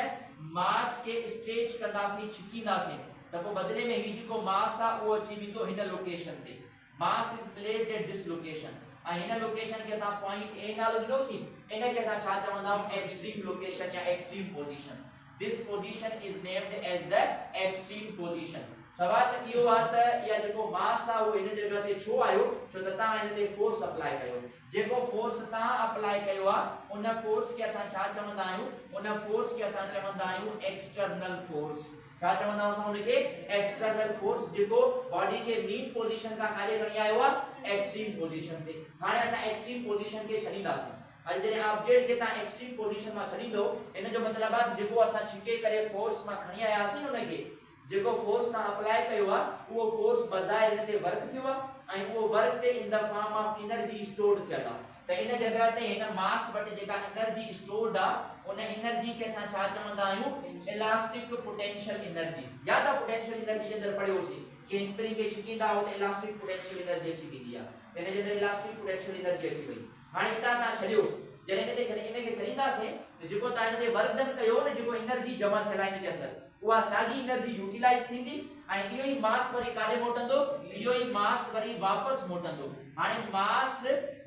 मास के स्ट्रेच कंदासी छिकींदासी त पोइ बदले में ही जेको मास आ वो अची विंदो हिन लोकेशन ते मास is placed at this location ऐं हिन लोकेशन के असां पॉइंट ए नालो ॾिनोसीं इन खे असां छा चवंदा आहियूं एक्सट्रीम लोकेशन या extreme position this position is named as the extreme position सवाल इहो आहे त या जेको मास आ वो इन जगह ते छो आयो छो त तव्हां इन ते फोर्स अप्लाई कयो जेको फोर्स तव्हां अप्लाई कयो आहे उन फोर्स के असां छा चवंदा आहियूं उन फोर्स के असां चवंदा आहियूं एक्सटर्नल फोर्स छा चवंदा आहियूं असां उनखे एक्सटर्नल फोर्स जेको बॉडी के मीन पोजीशन का कार्य खणी आयो आहे एक्सट्रीम पोजीशन ते हाणे असां एक्सट्रीम पोजीशन के छॾींदासीं हाणे जॾहिं ऑब्जेक्ट खे तव्हां एक्सट्रीम पोजीशन मां छॾींदो इन जो मतिलबु आहे जेको असां छिके करे फोर्स मां खणी आयासीं न उनखे जेको फोर्स तव्हां अप्लाई कयो आहे उहो फोर्स बज़ाहिर इन ते वर्क थियो आहे ऐं उहो work in the form of energy stored थियल आहे त इन जगह ते हिन मास वटि जेका एनर्जी स्टोर्ड आहे उन एनर्जी खे असां छा चवंदा आहियूं इलास्टिक पोटेंशियल एनर्जी या त पोटेंशियल एनर्जी जे अंदर पढ़ियोसीं कि स्प्रिंग के छिकींदा हो त इलास्टिक पोटेंशियल एनर्जी अची वेंदी आहे इन जे अंदर इलास्टिक पोटेंशियल एनर्जी अची वई हाणे इतां तव्हां छॾियोसि जॾहिं इन ते इन खे छॾींदासीं त जेको तव्हां इन ते वर्क डन कयो न जेको एनर्जी जमा थियल आहे इन जे अंदर उहा साॻी एनर्जी यूटिलाइज थींदी ऐं इहो ई मास वरी काॾे मोटंदो इहो ई मास वरी वापस मोटंदो हाणे मास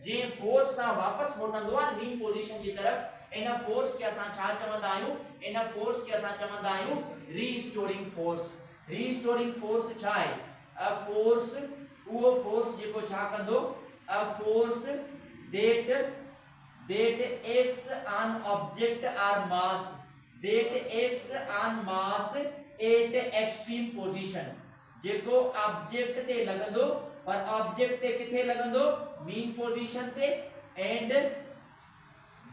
जे फोर्स सां वापस मोटंदो आहे मीन पोजीशन जी तरफ इन फोर्स के असां छा चवंदा आहियूं इन फोर्स के असां चवंदा आहियूं रीस्टोरिंग फोर्स छा आहे अ फोर्स उहो फोर्स जेको छा कंदो a force that acts on object or mass at extreme position जेको ऑब्जेक्ट ते लगंदो पर ऑब्जेक्ट ते किथे लगंदो मीन पोजीशन ते एंड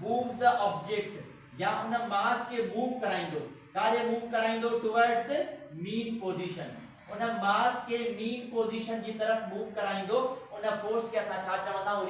मूव्स द ऑब्जेक्ट या उन मास के मूव कराइंदो काले मूव कराइंदो टुवर्ड्स मीन पोजीशन उन मास के मीन पोजीशन जी तरफ मूव कराइंदो उन फोर्स के असां छा चवंदा आहियूं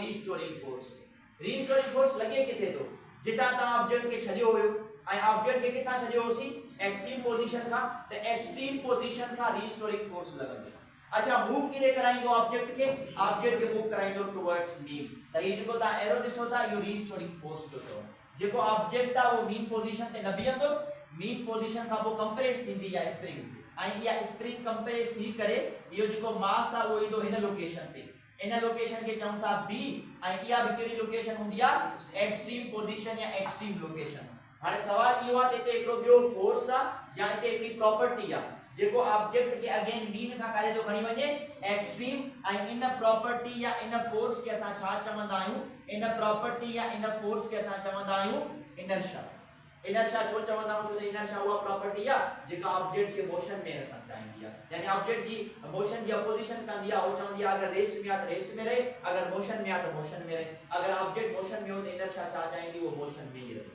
रीस्टोरिंग फोर्स लगे किथे तो जिता ता ऑब्जेक्ट के छडियो होयो ऐं ऑब्जेक्ट के किथा छडियो होसी एक्सट्रीम पोजीशन का त एक्सट्रीम पोजीशन का रीस्टोरिंग फोर्स लगंदो अच्छा मूव किने कराइंदो ऑब्जेक्ट के मूव कराइंदो टुवर्ड्स मीन त ये जेको ता एरो दिसो ता यो रीस्टोरिंग फोर्स तो जेको ऑब्जेक्ट आ वो मीन पोजीशन ते न बीहंदो मीन पोजीशन का वो कंप्रेस थींदी या स्प्रिंग ऐं या स्प्रिंग कंप्रेस थी करे इहो जेको मास आ वो ईंदो हिन लोकेशन ते इन लोकेशन के चऊं था बी ऐं इहा बि कहिड़ी लोकेशन हूंदी आहे एक्सट्रीम पोजीशन या एक्सट्रीम लोकेशन हाणे सवाल इहो आहे त हिते हिकिड़ो ॿियो फोर्स आहे या हिते हिकिड़ी प्रॉपर्टी आहे जेको ऑब्जेक्ट के अगेन मीन खां कारे थो खणी वञे एक्सट्रीम ऐं इन प्रॉपर्टी या इन फोर्स के असां छा चवंदा आहियूं इन प्रॉपर्टी या इन फोर्स के असां चवंदा आहियूं इनर्शिया छो चवंदा आहियूं छो त इनर्शिया उहा प्रॉपर्टी आहे जेका ऑब्जेक्ट खे मोशन में रखणु चाहींदी आहे यानी ऑब्जेक्ट जी मोशन जी अपोजिशन कंदी आहे वो चवंदी आहे अगर रेस्ट में आहे त रेस्ट में रहे अगर मोशन में आहे त मोशन में रहे अगर ऑब्जेक्ट मोशन में हो त इनर्शिया छा चाहींदी वो मोशन में ही रहे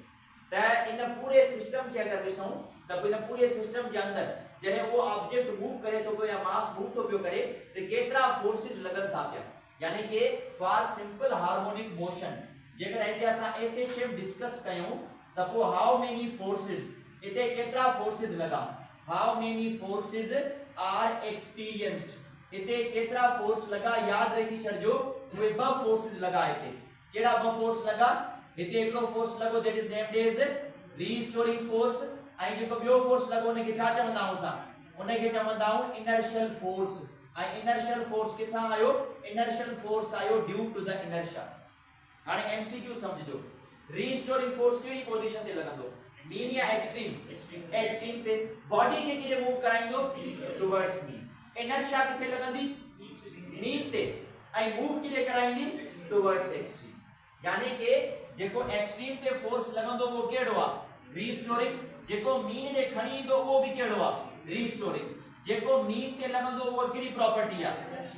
त इन पूरे सिस्टम के अगर ॾिसूं त इन पूरे सिस्टम जे अंदर जॾहिं वो ऑब्जेक्ट मूव करे तो या मास मूव तो पियो करे त केतिरा फोर्सेस लगन था पिया यानी कि फॉर सिंपल हार्मोनिक मोशन जेकर हिते असां ऐसे शिफ्ट डिस्कस कयूं त पोइ हाउ मेनी फोर्सेस हिते केतिरा फोर्सेस लगा how many forces are experienced इते केतरा फोर्स लगा याद रखी छड़जो उहे ब फोर्सेस लगा इते केड़ा ब फोर्स लगा इते एकलो फोर्स लगो that is named as restoring force आई जो बियो फोर्स लगो ने के छा चवंदा सा उन्हें के चवंदा इनर्शियल फोर्स आई इनर्शियल फोर्स किथा आयो इनर्शियल फोर्स आयो ड्यू टू द इनर्शिया हाने एमसीक्यू समझजो रीस्टोरिंग फोर्स केड़ी पोजीशन ते लगंदो मीन या एक्सट्रीम एक्सट्रीम ते बॉडी के किने मूव कराइंदो टुवर्ड्स मीन इनर्शिया किथे लगंदी मीन ते आई मूव किने कराइंदी टुवर्ड्स एक्सट्रीम यानी के जेको एक्सट्रीम ते फोर्स लगंदो वो केड़ो आ रीस्टोरिंग जेको मीन ने खणी दो वो भी केड़ो आ रीस्टोरिंग जेको मीन ते लगंदो वो केड़ी प्रॉपर्टी आ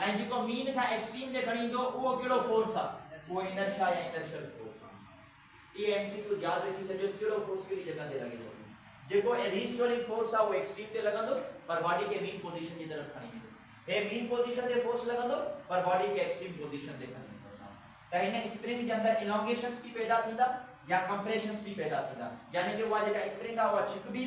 ऐं जेको मीन का एक्सट्रीम ने खणी दो वो केड़ो फोर्स आ वो इनर्शिया या इनर्शियल फोर्स आ ये एमसीक्यू याद रखी छजो केड़ो फोर्स केड़ी जगह ते लगे जेको रीस्टोरिंग फोर्स आ वो एक्सट्रीम ते लगंदो पर बॉडी के मीन पोजीशन की तरफ खणी वेंदो ए मीन पोजीशन ते फोर्स लगंदो पर बॉडी के एक्सट्रीम पोजीशन ते खणी वेंदो त इन स्प्रिंग के अंदर इलोंगेशंस भी पैदा थींदा या कंप्रेशंस भी पैदा थींदा यानी कि वो जेका स्प्रिंग आ वो छिकबी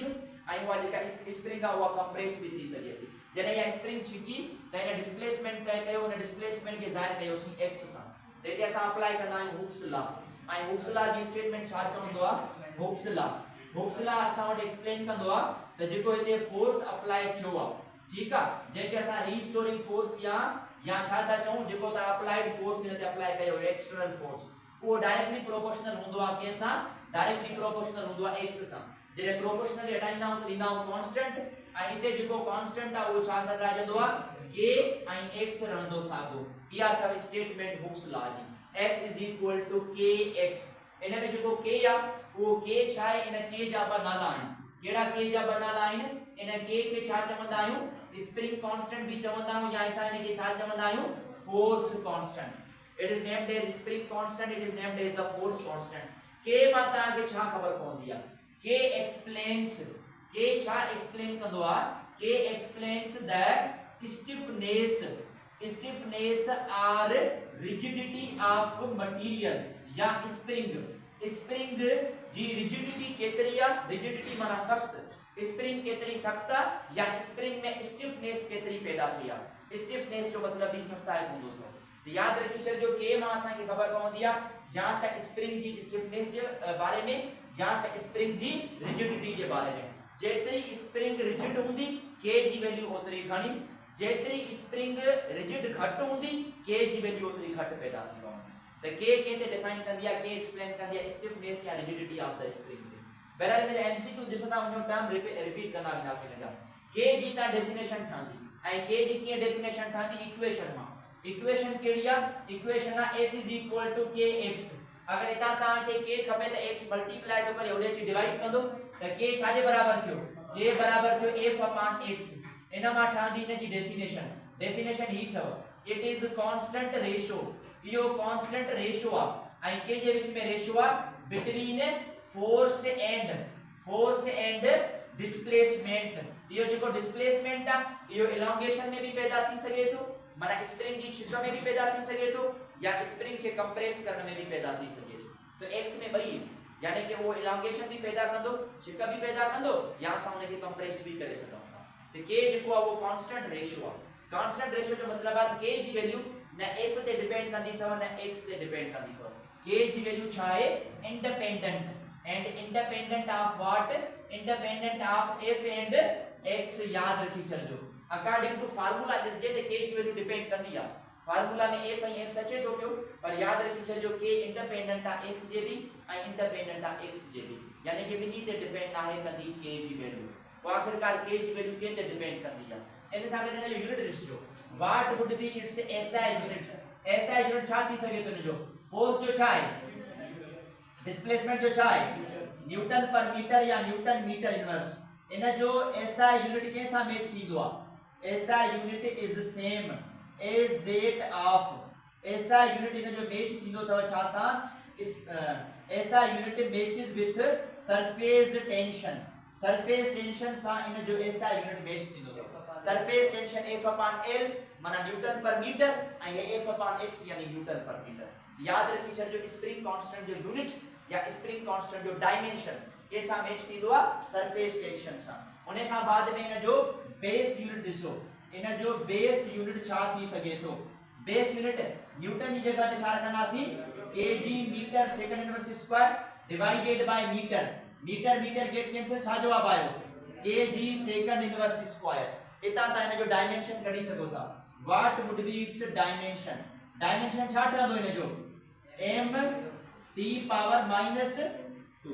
आई वो जेका स्प्रिंग आ वो कंप्रेस भी थी सके थी जने या स्प्रिंग छिकी त इन डिस्प्लेसमेंट तय कयो उन डिस्प्लेसमेंट के ज़ाहिर कयो सी x सा ते असा अप्लाई कंदा आहियूं हुक्स लॉ आई हुक्स लॉ जी स्टेटमेंट छा चवंदो आ हुक्स लॉ असा वट एक्सप्लेन कंदो आ त जेको इते फोर्स अप्लाई थियो आ ठीक आ जेके असा रीस्टोरिंग फोर्स या छा था चऊं जेको ता अप्लाइड फोर्स इन ते अप्लाई कयो एक्सटर्नल फोर्स वो डायरेक्टली प्रोपोर्शनल हुंदो आ केसा डायरेक्टली प्रोपोर्शनल हुंदो आ x सा जे प्रोपोर्शनल हटाइंदा हूं त लींदा हूं कांस्टेंट ऐं इते जेको कांस्टेंट आ वो छा सां रहंदो आ k ऐं x रहंदो सागो इहा अथव स्टेटमेंट हुक्स लॉ जी f kx इन में जेको k आ वो k छा आहे इन k जा ब नाला आहिनि केड़ा k जा ब नाला आहिनि इन k के छा चवंदा आहियूं स्प्रिंग कांस्टेंट भी चवंदा आहियूं या असां इन के छा चवंदा आहियूं force constant it is named as spring constant it is named as the force constant k मां ता के छा खबर पवंदी आ k explains k छा एक्सप्लेन कंदो आ k explains the stiffness or rigidity of material या स्प्रिंग जी रिजिडिटी केतरी आ रिजिडिटी माना सख्त स्प्रिंग केतरी सख्त या स्प्रिंग में स्टिफनेस केतरी पैदा थी आ स्टिफनेस जो मतलब भी सख्ताई हूंदो तो याद रखी चलजो के मां असा के खबर पवंदी आ या त स्प्रिंग जी स्टिफनेस जे बारे में या त स्प्रिंग जी रिजिडिटी जे बारे में जेतरी स्प्रिंग रिजिड हुंदी के जी वैल्यू ओतरी घणी जेतरी स्प्रिंग रिजिड घट हुंदी के जी वैल्यू ओतरी घट पैदा थी त के केते डिफाइन कंदी आ के एक्सप्लेन कंदी आ स्टिफनेस या रिजिडिटी ऑफ द स्प्रिंग बहरहाल इन एमसीक्यू जिसता उन टर्म रिपीट कंदा वेंदासीं हिन जा के जी ता डेफिनेशन ठांदी ऐं के जी कीअं डेफिनेशन ठांदी इक्वेशन मां इक्वेशन केड़ी आ इक्वेशन आ f kx अगर एता ता के k खपे त x मल्टीप्लाई तो करे ओडे ची डिवाइड कंदो त k छाजे बराबर थियो k बराबर थियो f/x इन मां ठांदी इन जी डेफिनेशन ही थव इट इज कांस्टेंट रेशियो यो कांस्टेंट रेशियो आ ऐं के जे विच में रेशियो आ बिटवीन फोर्स एंड डिस्प्लेसमेंट यो जेको डिस्प्लेसमेंट आ यो इलोंगेशन में भी पैदा थी सके तो माना स्प्रिंग जी छिक में भी पैदा थी सके तो या स्प्रिंग के कंप्रेस करने में भी पैदा थी सके तो x में बई यानी कि वो इलोंगेशन भी पैदा कंदो छिक भी पैदा कंदो या असां उन के कंप्रेस भी करे सघूं था तो k जेको आ वो कांस्टेंट रेशियो आ कांस्टेंट रेशियो जो मतलब आ k जी वैल्यू न f ते डिपेंड कंदी थव न x ते डिपेंड कंदी थव k जी वैल्यू छा है independent and independent of what independent of f and x याद रखी चलजो according to formula this J k की वैल्यू डिपेंड कंदी आ फार्मूला में f और x अचे तो पियो पर याद रखी चलजो k इंडिपेंडेंट आ f जे भी और इंडिपेंडेंट आ x जे भी यानी कि बिनी ते डिपेंड आहे कंदी k जी वैल्यू तो आखिरकार k जी वैल्यू के ते डिपेंड कंदी आ इन सां गॾु जो यूनिट ॾिसजो what would be its SI unit छा थी सके तो जो फोर्स जो छा है डिस्प्लेसमेंट जो छा है न्यूटन पर मीटर या न्यूटन मीटर इनवर्स इन जो SI यूनिट के सा मैच थींदो आ SI unit is same as that of SI unit इन जो मैच थींदो तव छा सा SI unit matches with surface tension सा इन जो SI यूनिट मैच थींदो तव सरफेस टेंशन F/L माना न्यूटन पर मीटर ऐं F/x यानी न्यूटन पर मीटर याद रखी छजो स्प्रिंग कांस्टेंट जो यूनिट या स्प्रिंग कांस्टेंट जो डायमेंशन के सा मैच थींदो आ सरफेस टेंशन सा उन्हें का बाद में इन जो बेस यूनिट दिसो इन जो बेस यूनिट छा थी सके तो बेस यूनिट न्यूटन जी जगह ते छा रखंदासी kg metre second inverse square divided by metre metre metre get cancel छा जवाब आयो kg सेकंड इनवर्स स्क्वायर इता ता इन जो डायमेंशन कढी सको था what would be it's dimension dimension छा ठहंदो इन जो m t पावर -2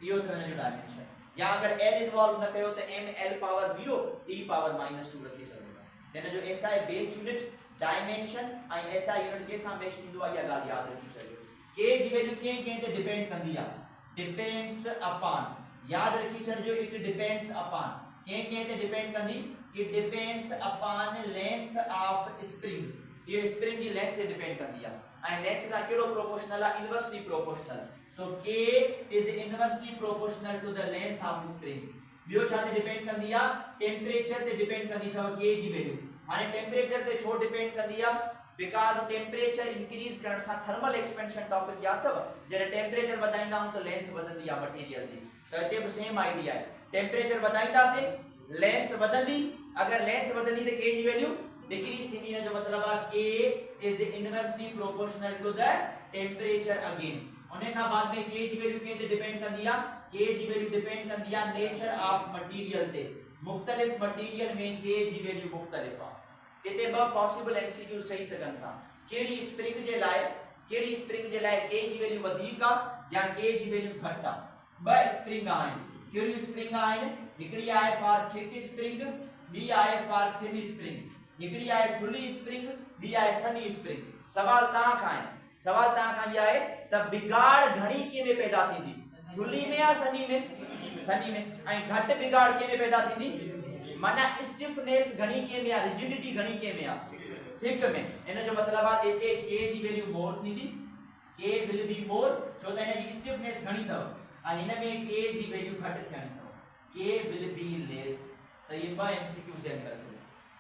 इहो तो इन जो डायमेंशन या अगर l इन्वॉल्व न कयो तो m l power 0 t power -2 रखी सको था इन जो SI बेस यूनिट डायमेंशन ऐं SI यूनिट के सां मैच थींदो आहे या ॻाल्हि यादि रखी छॾियो k जी वैल्यू कंहिं ते डिपेंड कंदी आहे डिपेंड्स अपॉन याद रखी छॾियो इट डिपेंड्स अपॉन कंहिं ते डिपेंड कंदी it depends upon length of spring ये स्प्रिंग जी लेंथ ते डिपेंड कंदी आहे ऐं लेंथ सां कहिड़ो प्रोपोर्शनल आहे inversely proportional so k is inversely proportional to the length of spring ॿियो छा ते डिपेंड कंदी आहे टेम्परेचर ते डिपेंड कंदी अथव k जी वैल्यू हाने टेम्परेचर ते छो डिपेंड कंदी आहे बिकॉज़ टेम्परेचर इंक्रीज करण सां थर्मल एक्सपेंशन टॉपिक याद अथव जॾहिं टेम्परेचर वधाईंदा आहियूं त लेंथ वधंदी आहे मटेरियल जी त हिते बि सेम आइडिया आहे टेम्परेचर वधाईंदासीं लेंथ वधंदी अगर लेंथ वधंदी त k जी वैल्यू डिक्रीज थींदी इन जो मतलब आहे k is inversely proportional to the temperature again उन खां बाद में k जी वैल्यू कंहिं ते डिपेंड कंदी आहे k जी वैल्यू डिपेंड कंदी आहे नेचर ऑफ मटेरियल ते मुख्तलिफ मटेरियल में k जी वैल्यू मुख्तलिफ आहे इते ब पॉसिबल एमसीक्यूज चई सघन था केड़ी स्प्रिंग जे लाए k जी वैल्यू वधीक आहे या k जी वैल्यू घट आहे ब स्प्रिंग आहिनि केड़ी स्प्रिंग आहिनि हिकड़ी आहे फॉर थिक स्प्रिंग बी आहे फॉर थिन स्प्रिंग हिकड़ी आहे थुली स्प्रिंग बी आहे सनी स्प्रिंग सवाल तहां खां इहा आहे त बिगाड़ घणी के में पैदा थींदी थुली में या सनी में ऐं घट बिगाड़ के में पैदा थींदी माना स्टिफनेस घणी के में आ रिजिडिटी घणी के में आ थिक में इन जो मतलब आ एते k जी वैल्यू मोर थींदी k विल बी मोर छो त इन जी स्टिफनेस घणी थव ऐं हिन में k जी वैल्यू घट थियणी थव k विल बी लेस त ये ब एमसीक्यू जे अंदर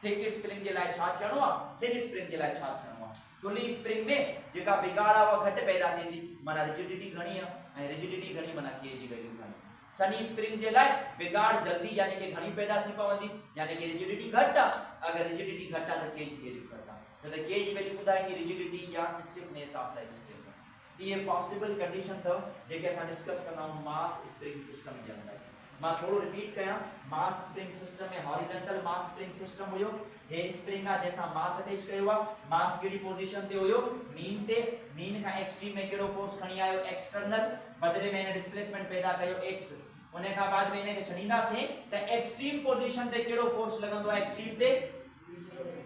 थिक स्प्रिंग जे लाइ छा थियणो आ थिन स्प्रिंग जे लाइ छा थियणो आ थुली स्प्रिंग में जेका बिगाड़ आ उहा घट पैदा थींदी माना रिजिडिटी घणी आ ऐं रिजिडिटी घणी माना k जी वैल्यू घणी सनी स्प्रिंग जे लाइ बिगाड़ जल्दी यानी कि घणी पैदा थी पवंदी यानी कि रिजिडिटी घट आहे अगर रिजिडिटी घट आहे त k जी वैल्यू घट आहे छो त k जी वैल्यू ॿुधाईंदी रिजिडिटी या स्टिफनेस ऑफ द स्प्रिंग ये पॉसिबल कंडीशन अथव जेके असां डिस्कस कंदा आहियूं मास स्प्रिंग सिस्टम जे अंदर मां थोड़ो रिपीट कयां मास स्प्रिंग सिस्टम में हॉरिजॉन्टल मास स्प्रिंग सिस्टम हुयो हे स्प्रिंग आहे जंहिंसां मास अटैच कयो आहे मास कहिड़ी पोजीशन ते हुयो मीन खां एक्सट्रीम में कहिड़ो फोर्स खणी आयो एक्सटर्नल बदले में इन डिस्प्लेसमेंट पैदा कयो x उन खां बाद में इनखे छॾींदासीं त एक्सट्रीम पोजीशन ते कहिड़ो फोर्स लॻंदो आहे एक्सट्रीम ते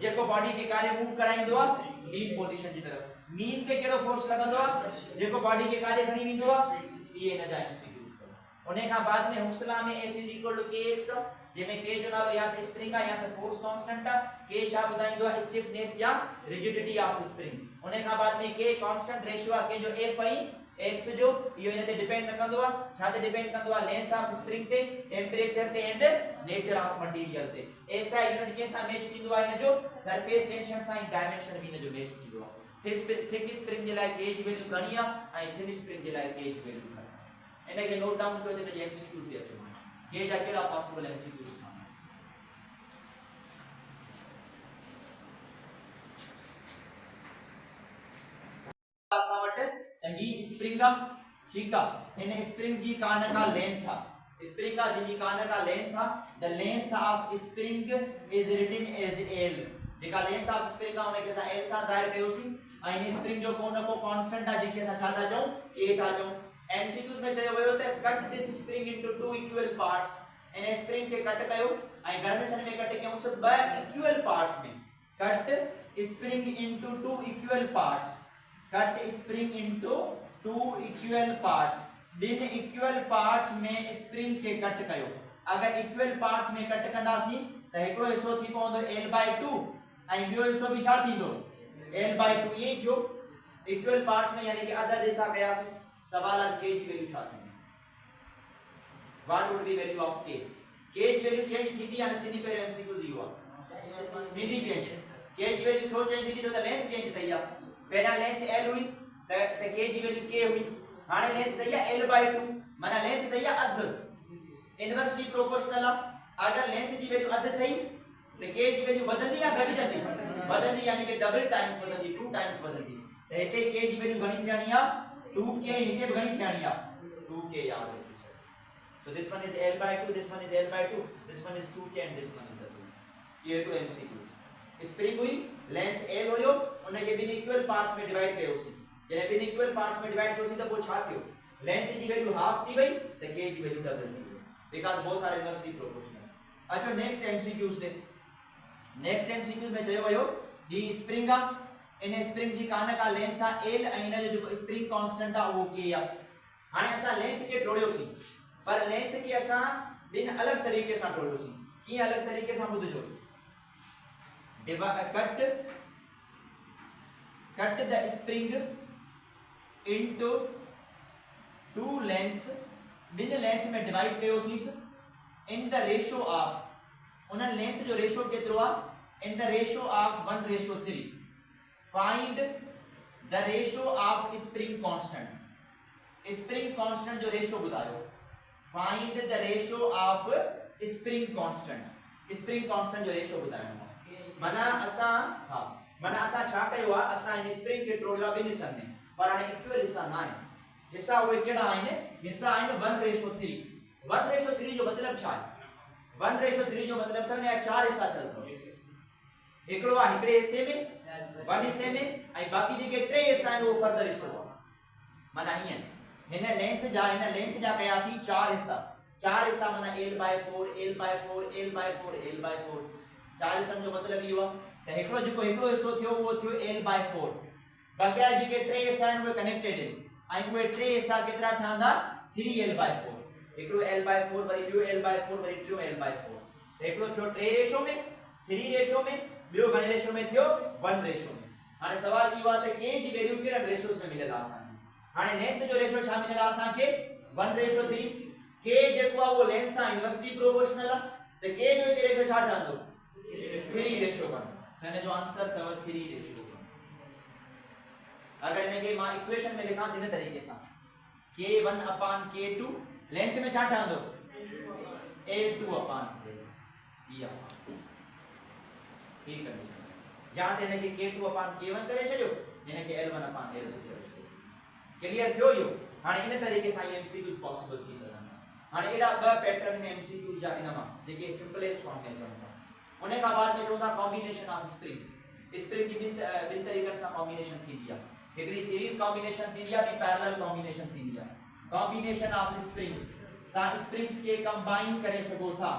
जेको बॉडी खे काॾे मूव कराईंदो आहे मीन पोजीशन जी तरफ़ मीन ते कहिड़ो फोर्स लॻंदो आहे जेको बॉडी खे काॾे खणी वेंदो आहे इहे इन जा एमसीक्यूज अथव उन खां बाद में हुस्ला में F = kx जंहिंमें k जो नालो या त स्प्रिंग आहे या त फोर्स कांस्टेंट आहे k छा ॿुधाईंदो आहे स्टिफनेस या रिजिडिटी ऑफ स्प्रिंग उन खां बाद में k कांस्टेंट रेशियो आहे k जो F ऐं x जो इहो इन ते डिपेंड न कंदो आहे छा ते डिपेंड कंदो आहे लेंथ ऑफ स्प्रिंग ते टेम्परेचर ते एंड नेचर ऑफ मटेरियल ते SI यूनिट के सां मैच थींदो आहे इन जो सरफेस टेंशन सां डायमेंशन भी इन जो मैच थींदो आहे थिक स्प्रिंग जे लाइ k जी वैल्यू घणी आहे ऐं थिन स्प्रिंग जे लाइ k जी वैल्यू घणी आहे इन खे नोट डाउन कयो त इन जे एमसीक्यू ते अचो k जा कहिड़ा पॉसिबल एमसीक्यू ही स्प्रिंग ठीक है इन स्प्रिंग जी कान का लेंथ था स्प्रिंग का जी कान का लेंथ था the length of spring is written as l जेका लेंथ ऑफ स्प्रिंग का उन के साथ l सा जाहिर कयोसी ऐं इन स्प्रिंग जो को न को कांस्टेंट आ जेके सा छा था चऊं k था चऊं एमसीक्यूज में चयो वियो त cut this spring into two equal parts in spring के कट कयो ऐं घणे सन में कट कयूं सब ब इक्वल पार्ट्स में cut spring into two equal parts cut spring into two equal parts दिन equal parts में spring के कट कयो अगर equal parts में कट कंदासी त हिकड़ो हिस्सो थी पवंदो l/2 ऐं ॿियो हिस्सो बि छा थींदो l/2 ये थियो equal parts में यानी कि अध हिस्सा कयासीं सवाल आहे k जी वैल्यू छा थींदी what would be value of k k जी वैल्यू चेंज थींदी या न थींदी पहिरियों एमसीक्यू दियो आहे थींदी चेंज k जी वैल्यू छो चेंज थींदी छो त लेंथ चेंज थई आहे पहला लेंथ l हुई त k जी वैल्यू k हुई हाने लेंथ थई आहे l/2 माना लेंथ थई आहे अध इनवर्सली प्रोपोर्शनल अगर लेंथ जी वैल्यू अध थई ते के जी वैल्यू बदलदी या घटी जाती बदलदी यानी कि डबल टाइम्स बदलदी 2 टाइम्स बदलदी ते हिते के जी वैल्यू घणी थियणी आ 2k हिते घणी थियणी आ 2k याद रखी छो so this one is l by 2 this one is l by 2 this one is 2k and this one is the 2 ये तो MCQ स्प्रिंग हुई लेंथ l हुयो उन के बिन इक्वल पार्ट्स में डिवाइड कयोसी जने बिन इक्वल पार्ट्स में डिवाइड कयोसी त पो छा थियो लेंथ जी वैल्यू हाफ थी वई त k जी वैल्यू डबल थी because both are inversely proportional अच्छा नेक्स्ट MCQs दे नेक्स्ट MCQs में चयो वयो ही स्प्रिंग आ इन स्प्रिंग जी कान का लेंथ था l ऐं इन जो स्प्रिंग कांस्टेंट आ वो k आ हाने असा लेंथ के टोड़ियोसी पर लेंथ के असा बिन अलग तरीके से टोड़ियोसी की अलग तरीके से बुझो cut the spring into two lengths बिन लेंथ में डिवाइड कयोसीस इन द रेशियो ऑफ उन लेंथ जो रेशियो केतिरो आ in the ratio of 1:3 find the ratio of spring constant जो रेशियो बुधायो find the ratio of spring constant जो रेशियो बुधायो माना असा हां माना असा छा कयो आ असा इन स्प्रिंग के टोड़ियो बिन हिस्सा में पर हाने इक्वल हिस्सा ना है हिस्सा वो केड़ा आइन हिस्सा आइन 1:3 1:3 जो मतलब छा 1:3 जो मतलब था ने चार हिस्सा चलतो एकड़ो आ एकड़े हिस्से में वन हिस्से में आई बाकी जेके टे हिस्सा आइन वो फर्दर हिस्सो माना हिय हिन लेंथ जा कयासी चार हिस्सा माना l/4 l/4 l/4 l/4 चार हिस्सा जो मतलब इहो आ त एकड़ो जेको एकड़ो हिस्सो थियो वो थियो l/4 बाकी जेके टे हिस्सा आइन वो कनेक्टेड आइन आई वो टे हिस्सा केतरा ठहंदा 3l/4 एकड़ो l/4 वरी ॿियो l/4 वरी टियो l/4 त एकड़ो थियो 3 रेशो में 3 रेशो में ॿियो घणे रेशो में थियो 1 रेशो में हाणे सवाल इहो आहे त k जी वैल्यू कहिड़े रेशोस में मिलियल आहे असां हाणे लेंथ जो रेशो छा मिलियल आहे असां खे 1:3 k जेको आहे वो लेंथ सां इनवर्सली प्रोपोर्शनल आहे त k जो हिते रेशो छा ठहंदो 3:1 सने जो आंसर तव 3:1 अगर इने के मां इक्वेशन में लिखा दिन तरीके से k1/k2 लेंथ में छा ठहंदो l2/k या ठीक है यहां ते इने के k2/k1 करे छडियो इने के l1/l क्लियर थियो यो हाने इन तरीके से MCQs पॉसिबल थी सघंदा हाने एडा ब पैटर्न में MCQs जा इनमा जेके सिंपलेस्ट फॉर्म में चवंदा उन्हें का बाद में चवंदा कॉम्बिनेशन ऑफ स्प्रिंग की बिन तरीकन सा कॉम्बिनेशन थी दिया एकड़ी सीरीज कॉम्बिनेशन थी दिया बी पैरेलल कॉम्बिनेशन थी दिया कॉम्बिनेशन ऑफ स्प्रिंग्स ता स्प्रिंग्स के कंबाइन करे सको था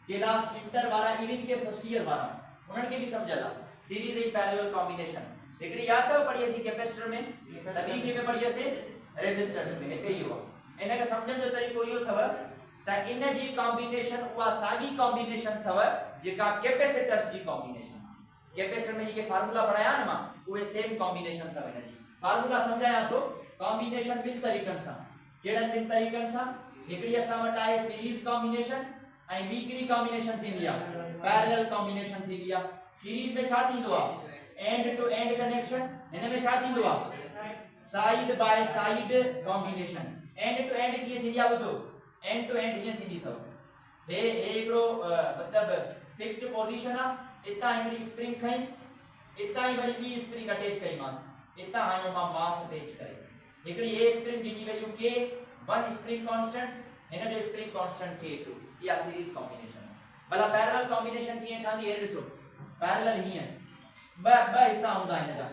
क्लास इंटर वाला इवन के फर्स्ट ईयर वाला उनन के भी समझला सीरीज इन पैरेलल कॉम्बिनेशन एकड़ी याद तो पढ़ी सी कैपेसिटर में तभी के में पढ़ी से रेजिस्टर्स में एते ही हुआ इने का समझण जो तरीको यो थव ता इन जी कॉम्बिनेशन वा सागी कॉम्बिनेशन थव जेका कैपेसिटर्स जी कॉम्बिनेशन कैपेसिटर में जेके फार्मूला पढ़ाया न मां उहे सेम कॉम्बिनेशन थव इन जी फार्मूला समझाया तो कॉम्बिनेशन बिन तरीकन सा केड़न बिन तरीकन सा एकड़ी असा वट आहे सीरीज कॉम्बिनेशन ऐं बी कड़ी कॉम्बिनेशन थी दिया पैरेलल कॉम्बिनेशन थी दिया सीरीज में छा थींदो आ एंड टू एंड कनेक्शन इन में छा थींदो आ side by side combination end to end कीअं थींदी आ ॿुधो एंड टू एंड हीअं थींदी अथव हे हिकिड़ो मतलब फिक्स्ड पोजीशन आ इतां हिकिड़ी स्प्रिंग खई इतां ई वरी ॿी स्प्रिंग अटैच कईमांसि इतना आयो मां मास अटैच करे एकड़ी ए स्प्रिंग जी वैल्यू k1 स्प्रिंग कांस्टेंट इन जो स्प्रिंग कांस्टेंट k2 या सीरीज कॉम्बिनेशन भला पैरेलल कॉम्बिनेशन कीअं ठहंदी है ॾिसो पैरेलल हीअं ब हिस्सा हूंदा इन जा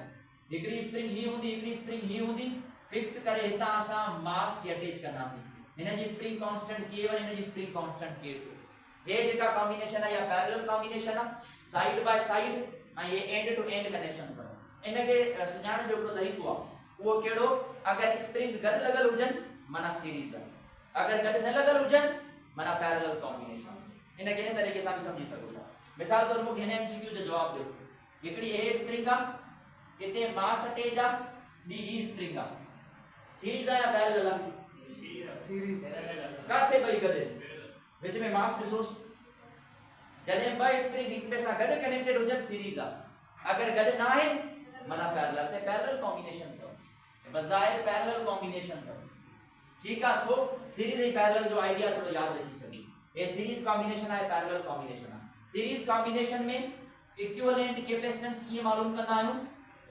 एकड़ी स्प्रिंग ही हुंदी एकड़ी स्प्रिंग ही हुंदी फिक्स करे हितां असां मास के अटैच कंदासीं इन जी स्प्रिंग कांस्टेंट k1 इन जी स्प्रिंग कांस्टेंट k2 ये जेका कॉम्बिनेशन है या पैरेलल कॉम्बिनेशन है साइड बाय साइड ऐं ये एंड टू एंड कनेक्शन करो इनके सुञाण जो हिकिड़ो तरीक़ो आहे उहो कहिड़ो अगर स्प्रिंग गॾु लॻल हुजनि माना सीरीज आहे अगर गॾु न लॻल हुजनि माना पैरेलल कॉम्बिनेशन इन इन तरीक़े सां बि सम्झी सघो था मिसाल तौर मूंखे हिन MCQ जो जवाब ॾियो हिकिड़ी ए स्प्रिंग आहे इते मास अटैच आहे ॿी ही स्प्रिंग आहे सीरीज आहे या पैरेलल आहे सीरीज काथे ॿई गॾु विच में मास ॾिसोसि जॾहिं ॿ स्प्रिंग हिक ॿिए सां गॾु कनेक्टेड हुजनि सीरीज आहे अगर गॾु न आहिनि माना पैरेलल ते पैरेलल कॉम्बिनेशन तो बजाय पैरेलल कॉम्बिनेशन तो ठीक है सो सीरीज ए पैरेलल जो आइडिया थोड़ा याद रखी सके ये सीरीज कॉम्बिनेशन है पैरेलल कॉम्बिनेशन है सीरीज कॉम्बिनेशन में इक्विवेलेंट कैपेसिटेंस की मालूम करना है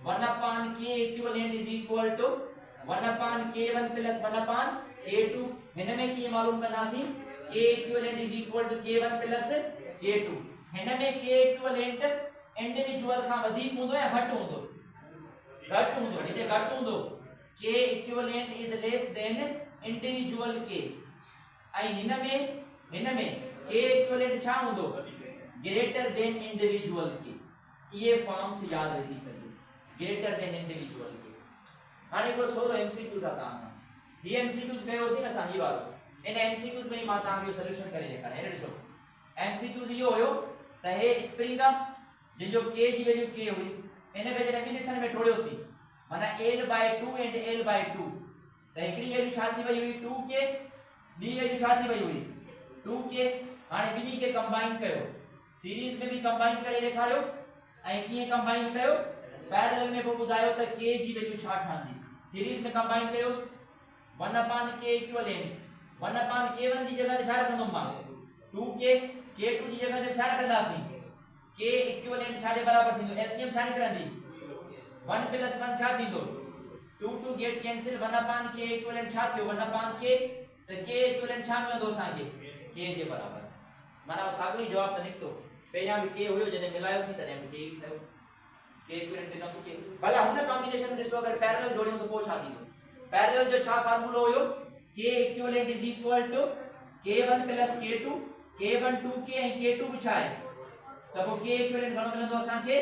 1/k equivalent is equal to 1/k1 plus 1/k2 हिन में की मालूम करना सी k equivalent is equal to k1 plus k2 हिन में k इक्विवेलेंट इंडिविजुअल का अधिक होंदो या घट होंदो इते घट होंदो k equivalent is less than individual k आई हिन में k इक्विवेलेंट छा होंदो ग्रेटर देन इंडिविजुअल के ये फॉर्म्स याद रखी चलिए ग्रेटर देन इंडिविजुअल के हाणे को सोलो एमसीक्यूज आता ही एमसीक्यूज कयो सी न साही वारो इन एमसीक्यूज में मां ता के सॉल्यूशन करे ॾेखारे हे ॾिसो एमसीक्यूज इहो हुयो त हे स्प्रिंग जिन जो k जी वैल्यू k हुई इन पे जने डिफिनेशन में ठोड़ियो सी माना l/2 एंड l/2 त हिकड़ी वैल्यू छा थी वई हुई 2k बी वैल्यू छा थी वई हुई 2k हाणे बिनी के कंबाइन कयो सीरीज में भी कंबाइन करे ॾेखारियो ऐं कीअं कंबाइन कयो पैरेलल में पोइ ॿुधायो त k जी वैल्यू छा ठहंदी सीरीज में कंबाइन कयोस 1/k इक्विवेलेंट 1/k1 जी जगह ते छा रखंदुमि मां 2k k2 जी जगह ते छा रखंदासीं k इक्विवेलेंट छा जे बराबर थींदो एलसीएम छा निकरंदी 1 + 1 छा थींदो 2 गेट कैंसिल 1/k इक्विवेलेंट छा थियो 1/k त k इक्विवेलेंट छा मिलंदो असांखे k जे बराबर माना साॻियो ई जवाब त निकतो पहिरियां बि k हुयो जॾहिं मिलायोसीं तॾहिं बि k ई ठहियो k इक्विवेलेंट बिकम्स k भला हुन कॉम्बिनेशन में ॾिसो अगर पैरेलल जोड़ियूं त पोइ छा थींदो पैरेलल जो छा फार्मूलो हुयो k equivalent is equal to k1 + k2 k1 2k ऐं k2 बि छा आहे त पोइ k इक्विवेलेंट घणो मिलंदो असांखे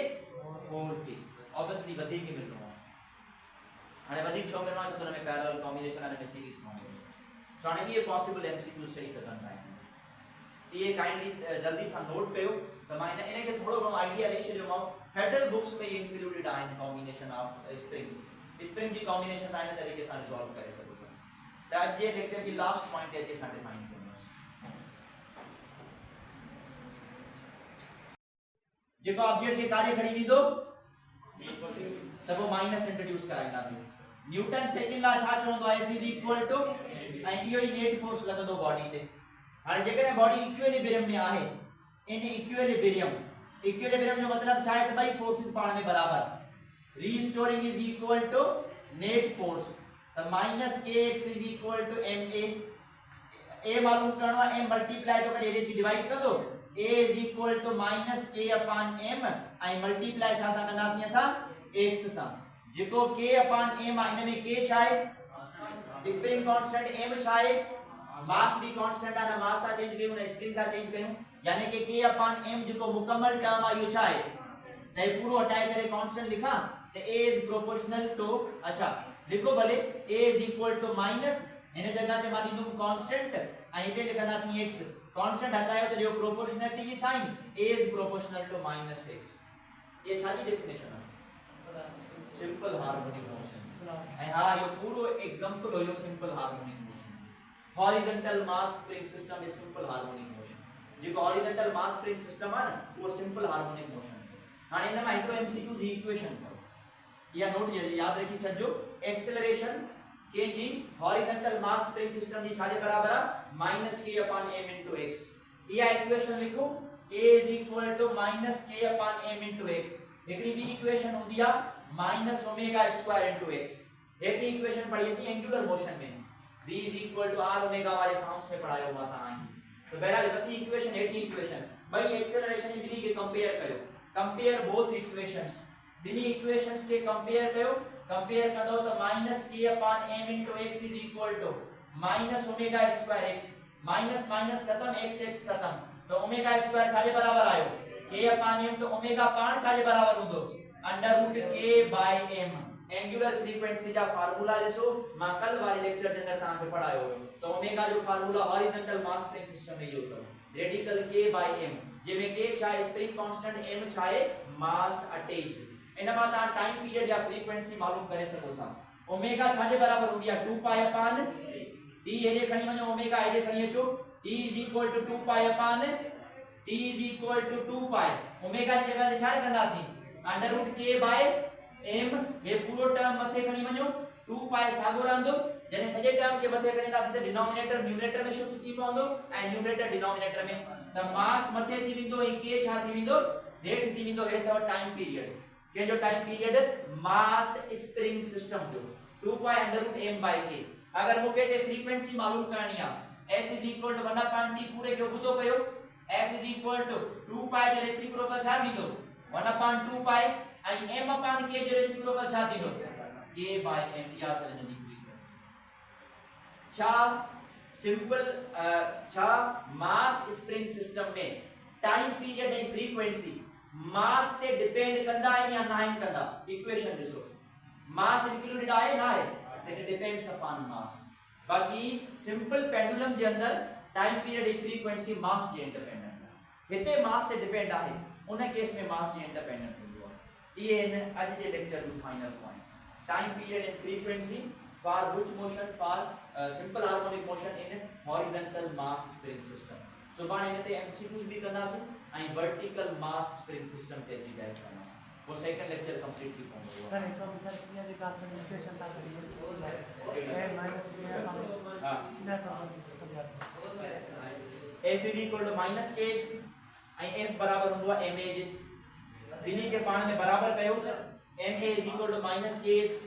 4k ऑब्वियसली वधीक मिलणो आहे हाणे वधीक छो मिलणो आहे छो त हुन में पैरेलल कॉम्बिनेशन आहे में सीरीज में सो हाणे इहे पॉसिबल एमसीक्यूज ठही सघंदा आहिनि ये काइंडली जल्दी सा नोट कयो त मां इन के थोड़ो घणो आइडिया ॾेई छॾियो मां फेडरल बुक्स में इंक्लूडेड आहिनि कॉम्बिनेशन ऑफ स्प्रिंग जी कॉम्बिनेशन त इन तरीक़े सां रिजॉल्व करे सघो था त अॼु जे लेक्चर की लास्ट पॉइंट अचे असां डिफाइन कंदासीं जेको ऑब्जेक्ट के काॾे खणी वेंदो त पोइ माइनस इंट्रोड्यूस कराईंदासीं न्यूटन सेकंड लॉ छा चवंदो आहे F = ऐं इहो ई नेट फोर्स लॻंदो बॉडी ते हाणे जेकॾहिं बॉडी इक्विलिब्रियम में आहे इन इक्विलिब्रियम जो मतलब छा आहे त ॿई फोर्सेस पाण में बराबर restoring is equal to net force त -kx is equal to ma a मालूम करणो आहे m मल्टीप्लाई तो करे एरिया जी डिवाइड कर दो a is equal to -k/m ऐं मल्टीप्लाई छा सां कंदासीं असां x सां जेको k/m इन में k छा आहे स्प्रिंग कांस्टेंट m छा आहे मास भी कांस्टेंट है ना मास था चेंज कयूं ना स्प्रिंग था चेंज कयूं यानी कि k/m जो मुकम्मल टर्म है यो छा है त पूरो हटाए करे कांस्टेंट लिखा तो a इज प्रोपोर्शनल टू अच्छा लिखो भले a is equal to minus इन जगह ते मां दीदुम कांस्टेंट ऐं इते लिखंदासीं x कांस्टेंट हटायो तो जो प्रोपोर्शनलिटी जी sign a is proportional to -x ये छा जी डेफिनेशन है सिंपल हार्मोनिक मोशन ऐं हां यो पूरो एग्जांपल हो यो simple harmonic horizontal mass spring system is simple harmonic motion जेको हॉरिजॉन्टल मास स्प्रिंग सिस्टम है ना वो सिंपल हार्मोनिक मोशन हाणे इन में हिकिड़ो एमसीक्यू जी इक्वेशन करो या नोट याद रखी छॾिजो एक्सेलरेशन k जी हॉरिजॉन्टल मास स्प्रिंग सिस्टम जी छा जे बराबर है -k/m * x इहा इक्वेशन लिखो a = -k/m * x हिकड़ी भी इक्वेशन हुंदी आ -ω² * x हेठी इक्वेशन पढ़ी सी एंगुलर मोशन में v = r वाले फॉर्म्स में पढ़ायो हुआ था तो बहरहाल बती इक्वेशन हेठी इक्वेशन भाई एक्सेलरेशन बिनी के कंपेयर कयो कंपेयर बोथ इक्वेशंस बिनी इक्वेशंस के कंपेयर कयो कंपेयर कंदो तो -k/m * x = -ω² x minus minus खत्म x खत्म तो ω² छा जे बराबर आयो k/m तो ओमेगा पाण छा जे बराबर हुंदो √k/m एंगुलर फ्रीक्वेंसी जा फार्मूला ॾिसो मां कल वाले लेक्चर के अंदर तव्हां खे पढ़ायो हो तो ओमेगा जो formula horizontal mass spring system में इहो अथव रेडिकल k/m जंहिंमें k छा आहे स्प्रिंग कांस्टेंट m छा आहे मास अटैच इन मां तव्हां टाइम पीरियड या फ्रीक्वेंसी मालूम करे सघो था ओमेगा छा जे बराबर हूंदी आहे 2π/t हेॾे खणी वञो ओमेगा हेॾे खणी अचो t = 2π/t = 2π ओमेगा जी जगह ते छा रखंदासीं √k/m ये पूरो टर्म मथे खणी वञो 2π सागो रहंदो जने सजे टर्म के मथे करेंदा सीधे डिनोमिनेटर न्यूमरेटर में शिफ्ट थी पवंदो ऐं न्यूमरेटर डिनोमिनेटर में त मास मथे थी विंदो ऐं के छा थी विंदो हेठ थी विंदो हे अथव टाइम पीरियड के जो time period mass spring system जो 2 pi under root m by k अगर मूंखे ते फ्रीक्वेंसी मालूम करनी है f is equal to 1/t पूरे के ॿुधो कयो f इज इक्वल टू 2 पाई जो रेसिप्रोकल छा थींदो 1/2 पाई ऐं m/k जो रेसिप्रोकल छा थींदो k बाय m या त हिन जी फ्रीक्वेंसी छा सिंपल छा मास स्प्रिंग सिस्टम में टाइम पीरियड ऐं फ्रीक्वेंसी मास ते डिपेंड कंदा आहिनि या न आहिनि कंदा इक्वेशन ॾिसो मास इंक्लूडेड आहे ना आहे इट डिपेंड्स अपॉन मास बाकी सिंपल पेंडुलम जे अंदर टाइम पीरियड ऐं फ्रीक्वेंसी मास जे इंडिपेंडेंट आहे हिते मास ते डिपेंड आहे उन केस में मास जे इंडिपेंडेंट हूंदो आहे इहे इन अॼु जे लेक्चर जूं final points time period and frequency for which motion for simple harmonic motion in horizontal mass spring system सुभाणे हिन ते MCQs भी कंदासीं ऐं vertical mass spring system ते जी बहस कंदासीं वो सेकंड लेक्चर कंप्लीट थी पवंदो सर एक मिसाल किया जे का सर इक्वेशन था करिए a माइनस b हां ना तो समझा f is equal to minus kx ऐं f बराबर हूंदो आहे ma जे बिन्ही के पाण में बराबर कयो ma is equal to minus kx